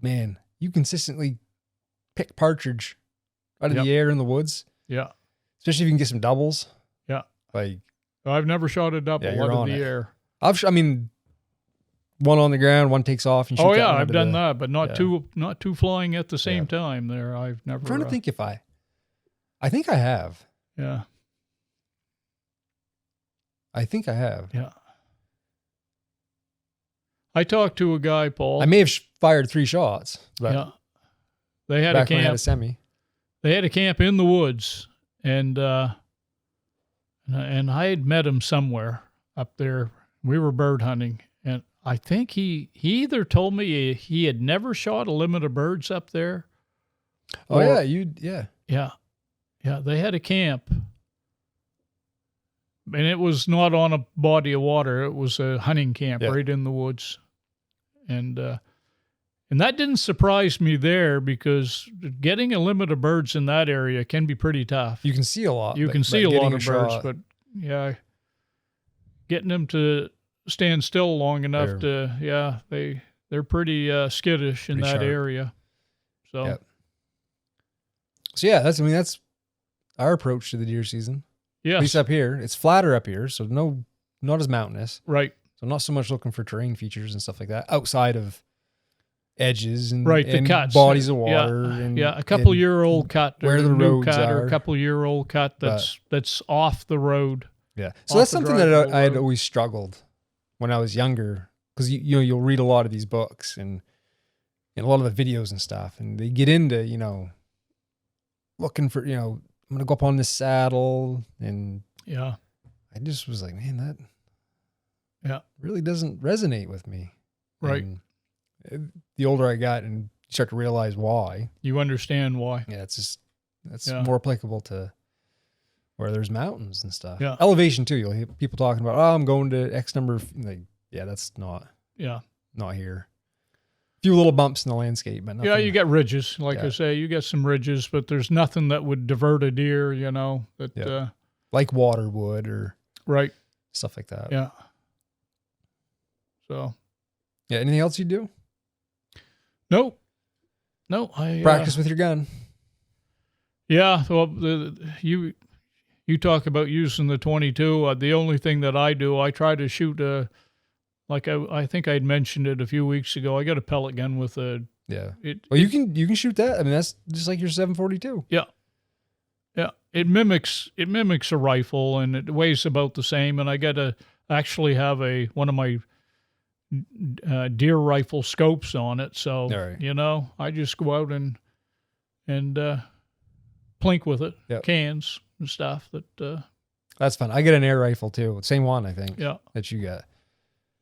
Man, you consistently pick partridge out of Yep. the air in the woods, Yeah. especially if you can get some doubles. Yeah. Like, I've never shot a double Yeah, you're out of on the it. air. I mean, one on the ground, one takes off. And shoot Oh that yeah, one I've out of done the- that, but not yeah. two flying at the same time. There, I've never. I'm trying to think if I think I have. Yeah. I think I have. Yeah. I talked to a guy, Paul. I may have fired 3 shots. But Yeah. They had back a when I had camp. a semi. They had a camp in the woods, and I had met him somewhere up there. We were bird hunting, and I think he either told me he had never shot a limit of birds up there. Oh or- yeah. Yeah. They had a camp, and it was not on a body of water. It was a hunting camp right in the woods, and that didn't surprise me there because getting a limit of birds in that area can be pretty tough. You can see a lot. You can see a lot of birds, but yeah, getting them to stand still long enough they're pretty skittish in Pretty that sharp. area. So Yep. So yeah, that's our approach to the deer season. At least yes, up here, it's flatter up here, so not as mountainous. right, So not so much looking for terrain features and stuff like that outside of edges and right. The and cuts, bodies of water. Yeah, And, a couple and year old cut, where or the new roads cut, or are. a couple year old cut that's off the road. Yeah. So off that's the something that drivable I had road. always struggled when I was younger, because you'll read a lot of these books and a lot of the videos and stuff, and they get into looking for I'm gonna go up on this saddle, and Yeah, I just was like, man, that really doesn't resonate with me. right. And the older I got, and you start to realize why. You understand why? Yeah, that's Yeah. more applicable to where there's mountains and stuff. Yeah. Elevation too. You'll hear people talking about, oh, I'm going to X number of, that's not here. A few little bumps in the landscape, but nothing. Yeah, you got ridges. Like Yeah. I say, you got some ridges, but there's nothing that would divert a deer, that, Yeah. like water would or right. stuff like that. Yeah. So, Yeah. Anything else you do? no, I Practice with your gun. Yeah. Well, you talk about using the 22. The only thing that I do, I try to shoot like I think I'd mentioned it a few weeks ago. I got a pellet gun with a. Yeah. You can shoot that. I mean, that's just like your 742. Yeah. Yeah. It mimics a rifle, and it weighs about the same. And I got to actually have one of my deer rifle scopes on it. So, right. I just go out and plink with it, cans and stuff that. That's fun. I get an air rifle too. Same one, I think. Yeah. That you got.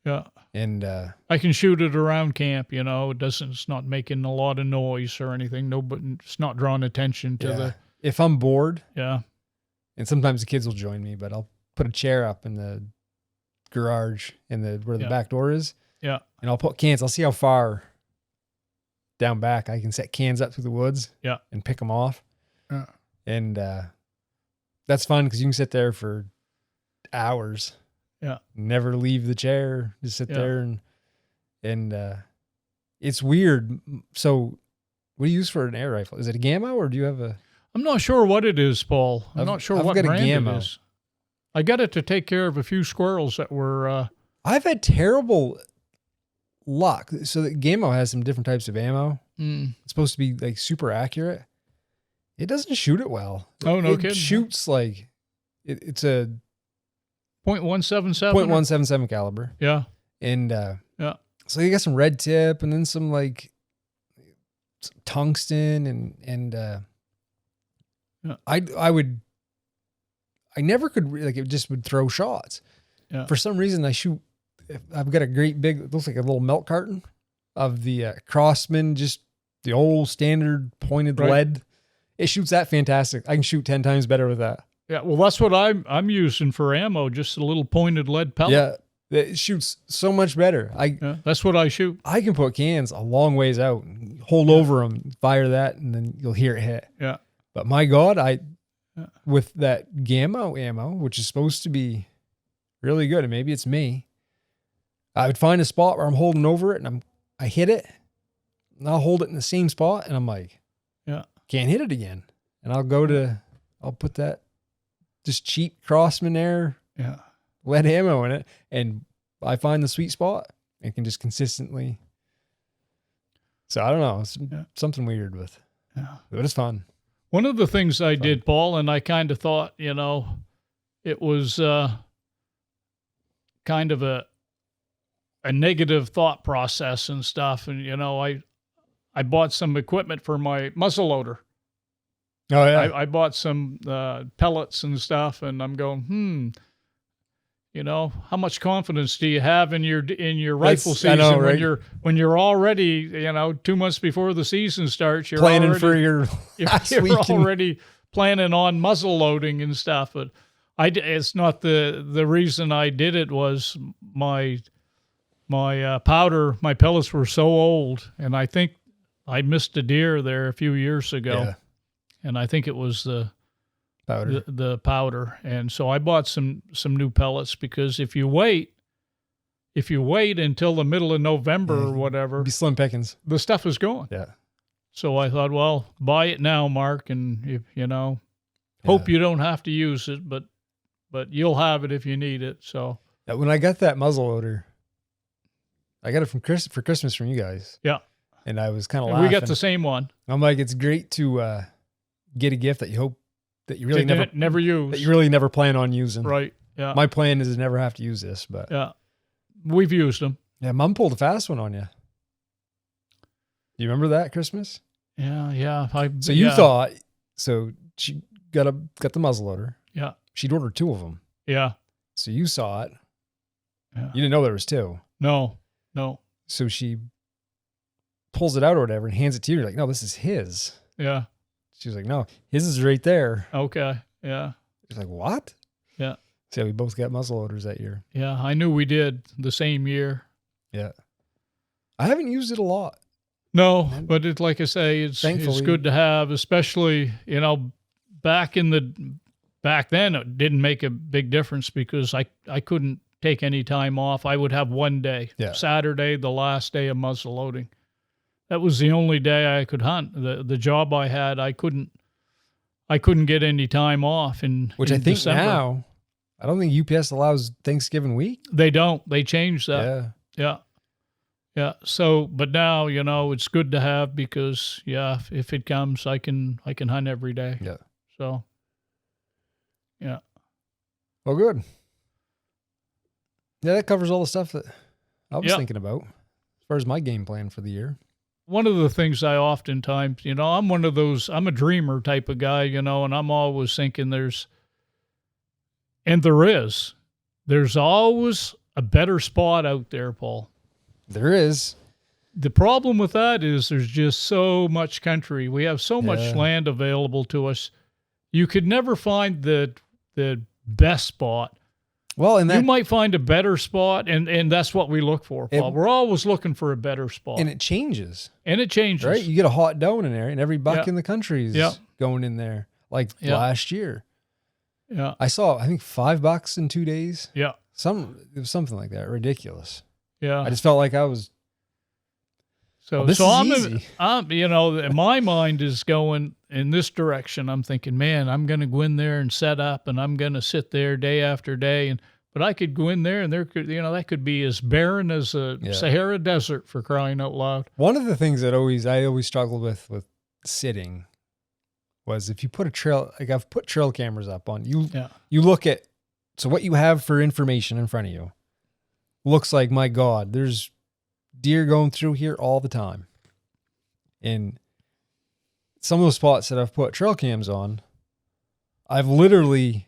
Yeah. And I can shoot it around camp, it's not making a lot of noise or anything. No, but it's not drawing attention to the. If I'm bored. Yeah. And sometimes the kids will join me, but I'll put a chair up in the garage where the back door is. Yeah. And I'll put cans. I'll see how far down back I can set cans up through the woods. Yeah. And pick them off. Yeah. And that's fun because you can sit there for hours. Yeah. Never leave the chair. Just sit there and it's weird. So what do you use for an air rifle? Is it a Gamma or do you have a? I'm not sure what it is, Paul. I'm not sure what got a brand Gamma. it is. I got it to take care of a few squirrels that were. I've had terrible luck. So the Gamma has some different types of ammo. It's supposed to be like super accurate. It doesn't shoot it well. Oh, no It kidding. shoots like it's a .177. .177 caliber. Yeah. And so you got some red tip and then some like some tungsten and I never could like it just would throw shots. Yeah. For some reason I've got a great big, it looks like a little milk carton of the Crossman, just the old standard pointed lead. It shoots that fantastic. I can shoot 10 times better with that. Yeah, well, that's what I'm using for ammo, just a little pointed lead pellet. Yeah, it shoots so much better. That's what I shoot. I can put cans a long ways out, and hold over them, fire that, and then you'll hear it hit. Yeah. But my God, with that Gamma ammo, which is supposed to be really good, and maybe it's me, I would find a spot where I'm holding over it, and I hit it, and I'll hold it in the same spot, and I'm like, yeah, can't hit it again. And I'll put that just cheap Crossman there, yeah, lead ammo in it, and I find the sweet spot and can just consistently. So I don't know, it's something weird with, but it's fun. One of the things I did, Paul, and I kind of thought, it was kind of a negative thought process and stuff. And, I bought some equipment for my muzzleloader. Oh, yeah. I bought some pellets and stuff, and I'm going, how much confidence do you have in your rifle season when you're already, 2 months before the season starts, you're planning already, for your you're already planning on muzzle loading and stuff. But it's not the reason I did it was my powder, my pellets were so old, and I think I missed a deer there a few years ago, and I think it was the powder. And so I bought some new pellets, because if you wait until the middle of November or whatever, it'd be slim pickings. The stuff is gone. Yeah. So I thought, well, buy it now, Mark, and if hope you don't have to use it, but you'll have it if you need it. So when I got that muzzleloader, I got it for Christmas from you guys. Yeah. And I was kind of laughing. We got the same one. I'm like, it's great to get a gift that you hope that you really never use, that you really never plan on using. Right. Yeah. My plan is to never have to use this, but we've used them. Yeah, Mom pulled a fast one on you. You remember that Christmas? Yeah. So you thought, she got the muzzleloader. Yeah. She'd ordered 2 of them. Yeah. So you saw it. Yeah. You didn't know there was 2. No. So she pulls it out or whatever and hands it to you. You're like, no, this is his. Yeah. She was like, no, his is right there. Okay. Yeah. She's like, what? Yeah. So we both got muzzleloaders that year. Yeah. I knew we did the same year. Yeah. I haven't used it a lot. No, but it's like I say, it's good to have, especially, back then it didn't make a big difference, because I couldn't take any time off. I would have one day, Saturday, the last day of muzzle loading. That was the only day I could hunt. The job I had, I couldn't get any time off in Which I think December. Now, I don't think UPS allows Thanksgiving week. They don't. They changed that. Yeah. So, but now, it's good to have, because if it comes, I can hunt every day. Yeah. So, yeah. Well, good. Yeah, that covers all the stuff that I was thinking about as far as my game plan for the year. One of the things I oftentimes, I'm one of those, I'm a dreamer type of guy, and I'm always thinking there's always a better spot out there, Paul. There is. The problem with that is there's just so much country. We have so much land available to us. You could never find the best spot. Well, and you might find a better spot, and that's what we look for, Paul. We're always looking for a better spot. And it changes. Right? You get a hot down in there, and every buck in the country is going in there. Like last year. Yeah. I saw, I think, $5 in 2 days. Yeah. It was something like that. Ridiculous. Yeah. I just felt like I was. So my mind is going in this direction. I'm thinking, man, I'm going to go in there and set up, and I'm going to sit there day after day. But I could go in there, and there could, that could be as barren as a Sahara Desert, for crying out loud. One of the things that I always struggled with sitting was if you put a trail, like I've put trail cameras up on you. Yeah. You look at, so what you have for information in front of you looks like, my God, there's deer going through here all the time. And some of those spots that I've put trail cams on, I've literally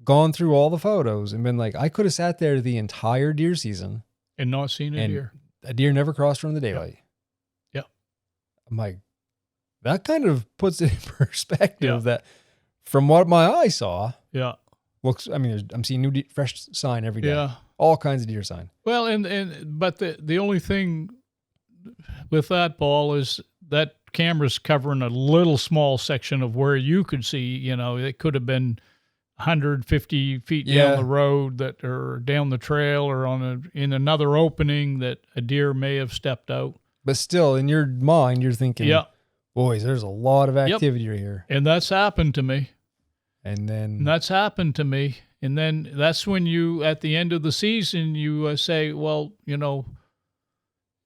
gone through all the photos and been like, I could have sat there the entire deer season and not seen a deer. A deer never crossed during the daylight. Yeah. I'm like, that kind of puts it in perspective that from what my eye saw, looks, I mean, I'm seeing new fresh sign every day. Yeah. All kinds of deer sign. Well, but the only thing with that, Paul, is that camera's covering a little small section of where you could see, it could have been 150 feet down the road or down the trail or in another opening that a deer may have stepped out. But still, in your mind, you're thinking, Yeah. boys, there's a lot of activity right here. And that's happened to me. And then And that's happened to me. And then that's when you, at the end of the season, you say, well, you know,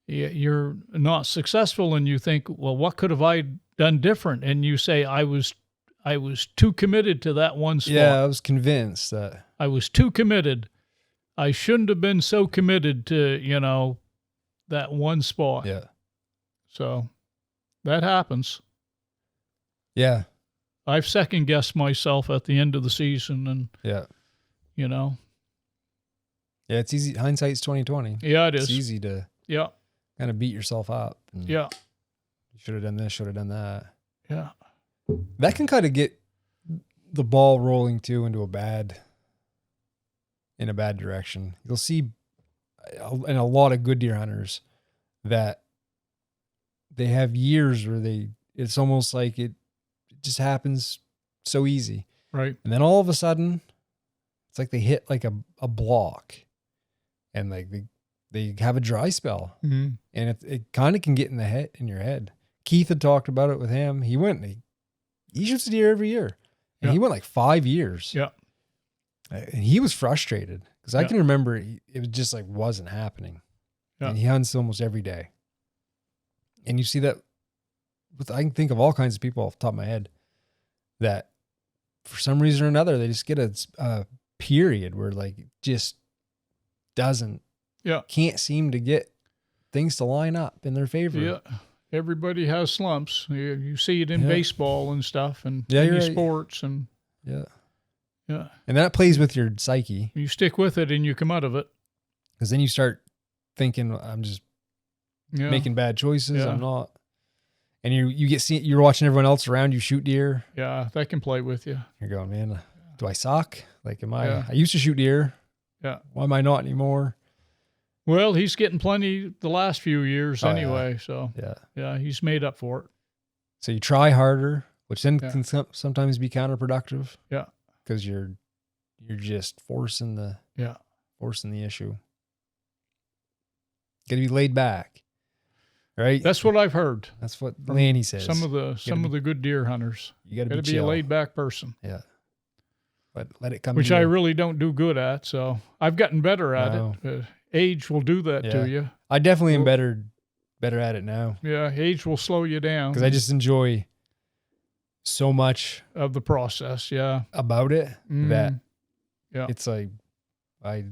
you're not successful, and you think, well, what could have I done different? And you say, I was too committed to that one spot. yeah, I was convinced that I was too committed. I shouldn't have been so committed to, you know, that one spot. yeah, So that happens. yeah, I've second guessed myself at the end of the season, and yeah, you know, yeah. It's easy. Hindsight's 20/20. yeah, it It's is. easy to Yeah, kind of beat yourself up. yeah, You should have done this. Should have done that. yeah, That can kind of get the ball rolling too in a bad direction. You'll see in a lot of good deer hunters that they have years where it's almost like it just happens so easy. right. And then all of a sudden it's like they hit like a block, and like they have a dry spell, Mm-hmm. and it kind of can get in your head. Keith had talked about it with him. He shoots a deer every year, and Yeah. he went like 5 years. Yeah, And he was frustrated because I Yeah. can remember it was just like wasn't happening. Yeah. And he hunts almost every day. And you see that I can think of all kinds of people off the top of my head that for some reason or another, they just get a period where like it just can't seem to get things to line up in their favor. yeah. Everybody has slumps. You see it in Yeah. baseball and stuff, and Yeah, you're any right. sports, and Yeah. yeah, And that plays with your psyche, you stick with it and you come out of it. because then you start thinking, I'm just Yeah, making bad choices. Yeah. I'm not. And you're watching everyone else around you shoot deer. yeah, that can play with you. You're going, man, do I suck? Like, Yeah. I used to shoot deer. Yeah. Why am I not anymore? Well, he's getting plenty the last few years Oh, yeah. anyway, so Yeah. yeah, he's made up for it. So you try harder, which then Yeah. can sometimes be counterproductive. Yeah. Because you're just forcing the issue. Got to be laid back, right? That's what I've heard. That's what Laney says. Some of the good deer hunters. you got to Got be to be a chill. laid back person, Yeah. But let it come. which to I you. really don't do good at. So I've gotten better at No. it. Age will do that Yeah. to you. I definitely am better at it now, Yeah, age will slow you down because I just enjoy so much of the process. Yeah, about it that yeah. it's like I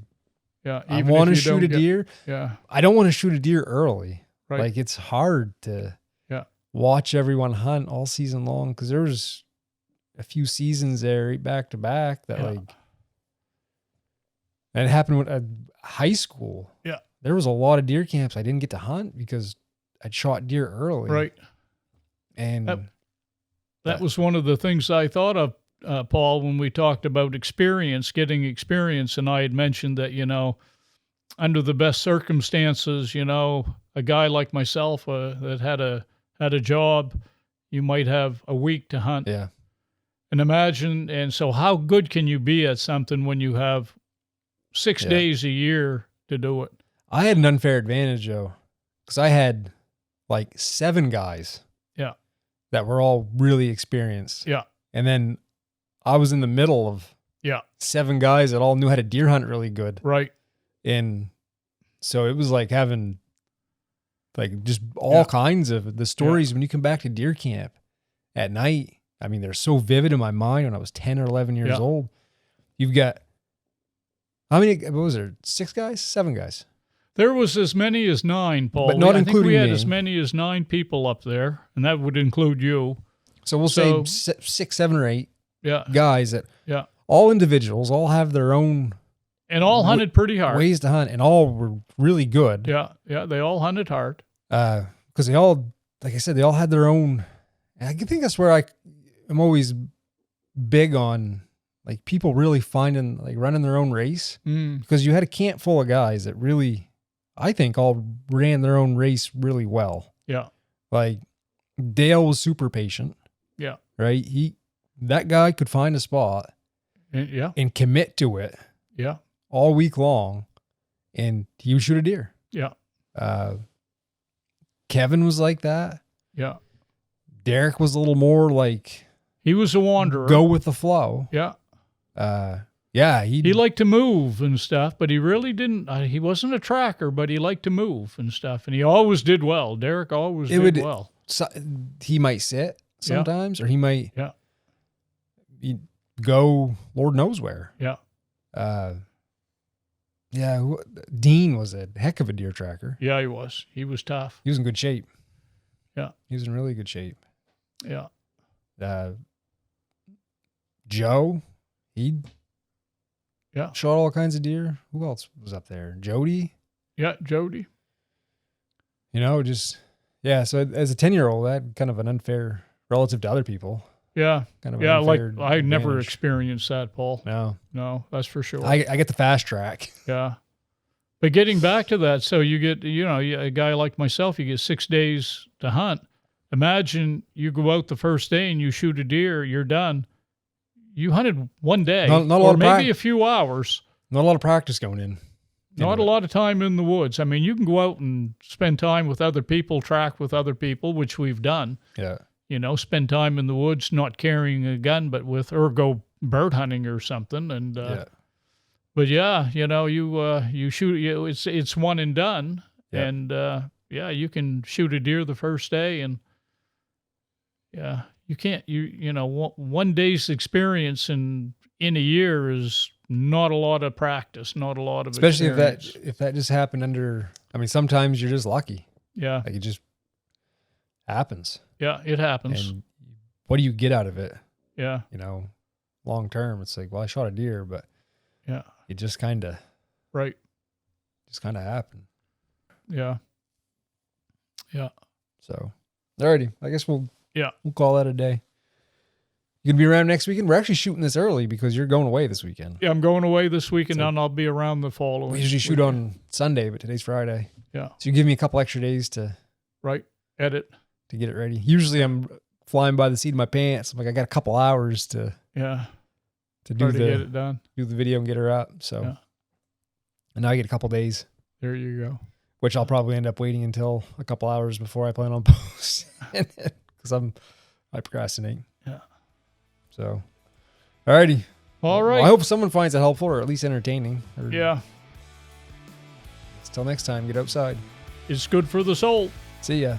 yeah. I Even want to if you shoot a don't deer. Yeah, I don't want to shoot a deer early. right. Like, it's hard to watch everyone hunt all season long, because there was a few seasons there back to back that and it happened with high school. Yeah. There was a lot of deer camps I didn't get to hunt because I'd shot deer early. Right. And That was one of the things I thought of, Paul, when we talked about getting experience. And I had mentioned that, under the best circumstances, a guy like myself that had a job, you might have a week to hunt. yeah. And imagine, and so how good can you be at something when you have 6 days a year to do it? I had an unfair advantage though, because I had like 7 guys. Yeah. That were all really experienced. Yeah. And then I was in the middle of 7 guys that all knew how to deer hunt really good. Right. And so it was like having like just all kinds of the stories when you come back to deer camp at night. I mean, they're so vivid in my mind when I was 10 or 11 years old. You've got, how many, what was there? 6 guys? 7 guys? There was as many as 9, Paul. But not I think including we had me. as many as 9 people up there, and that would include you. So we'll say 6, 7, or 8 guys that all individuals, all have their own and all hunted pretty hard. ways to hunt, and all were really good. Yeah, they all hunted hard. Because they all, like I said, they all had their own. And I think that's where I'm always big on, like, people really finding, like, running their own race. Because you had a camp full of guys that really, I think, all ran their own race really well. Yeah. Like, Dale was super patient. Yeah. Right? That guy could find a spot and commit to it all week long, and he would shoot a deer. Yeah. Kevin was like that. Yeah. Derek was a little more like He was a wanderer. go with the flow. Yeah. Yeah, he liked to move and stuff, but he really didn't. He wasn't a tracker, but he liked to move and stuff, and he always did well. Derek always did well. So, he might sit sometimes, or he might he'd go Lord knows where. Yeah. Dean was a heck of a deer tracker. Yeah, he was. He was tough. He was in good shape. Yeah. He was in really good shape. Yeah. Joe, he Yeah. shot all kinds of deer. Who else was up there? Jody? Yeah, Jody. You know, just, yeah. So as a 10-year-old, I had kind of an unfair relative to other people. Yeah. Kind of Yeah, like unfair I never advantage. experienced that, Paul. No, that's for sure. I get the fast track. Yeah. But getting back to that, so you get, a guy like myself, you get 6 days to hunt. Imagine you go out the first day and you shoot a deer, you're done. You hunted one day, Not a lot or of maybe a few hours. Not a lot of practice going in. Not a lot of time in the woods. I mean, you can go out and spend time with other people, track with other people, which we've done. Yeah. Spend time in the woods, not carrying a gun, but or go bird hunting or something. And but yeah, you shoot. It's one and done. Yeah. And you can shoot a deer the first day, and you can't. One day's experience in a year is not a lot of practice, not a lot of especially experience. if that just happened under. I mean, sometimes you're just lucky. Yeah, like it just happens. Yeah, it happens. And what do you get out of it? Yeah, long term, it's like, well, I shot a deer, but it just kind of happened. Yeah. So, alrighty, I guess we'll call that a day. You gonna be around next weekend? We're actually shooting this early because you're going away this weekend. Yeah, I'm going away this weekend, and I'll be around the following. We usually shoot on Sunday, but today's Friday. Yeah. So you give me a couple extra days to edit to get it ready. Usually I'm flying by the seat of my pants. I'm like, I got a couple hours to get it done, do the video and get her up. So, and now I get a couple days. There you go. Which I'll probably end up waiting until a couple hours before I plan on post because I procrastinate. Yeah. So, alrighty. All right. Well, I hope someone finds it helpful or at least entertaining. Yeah. Until next time, get outside. It's good for the soul. See ya.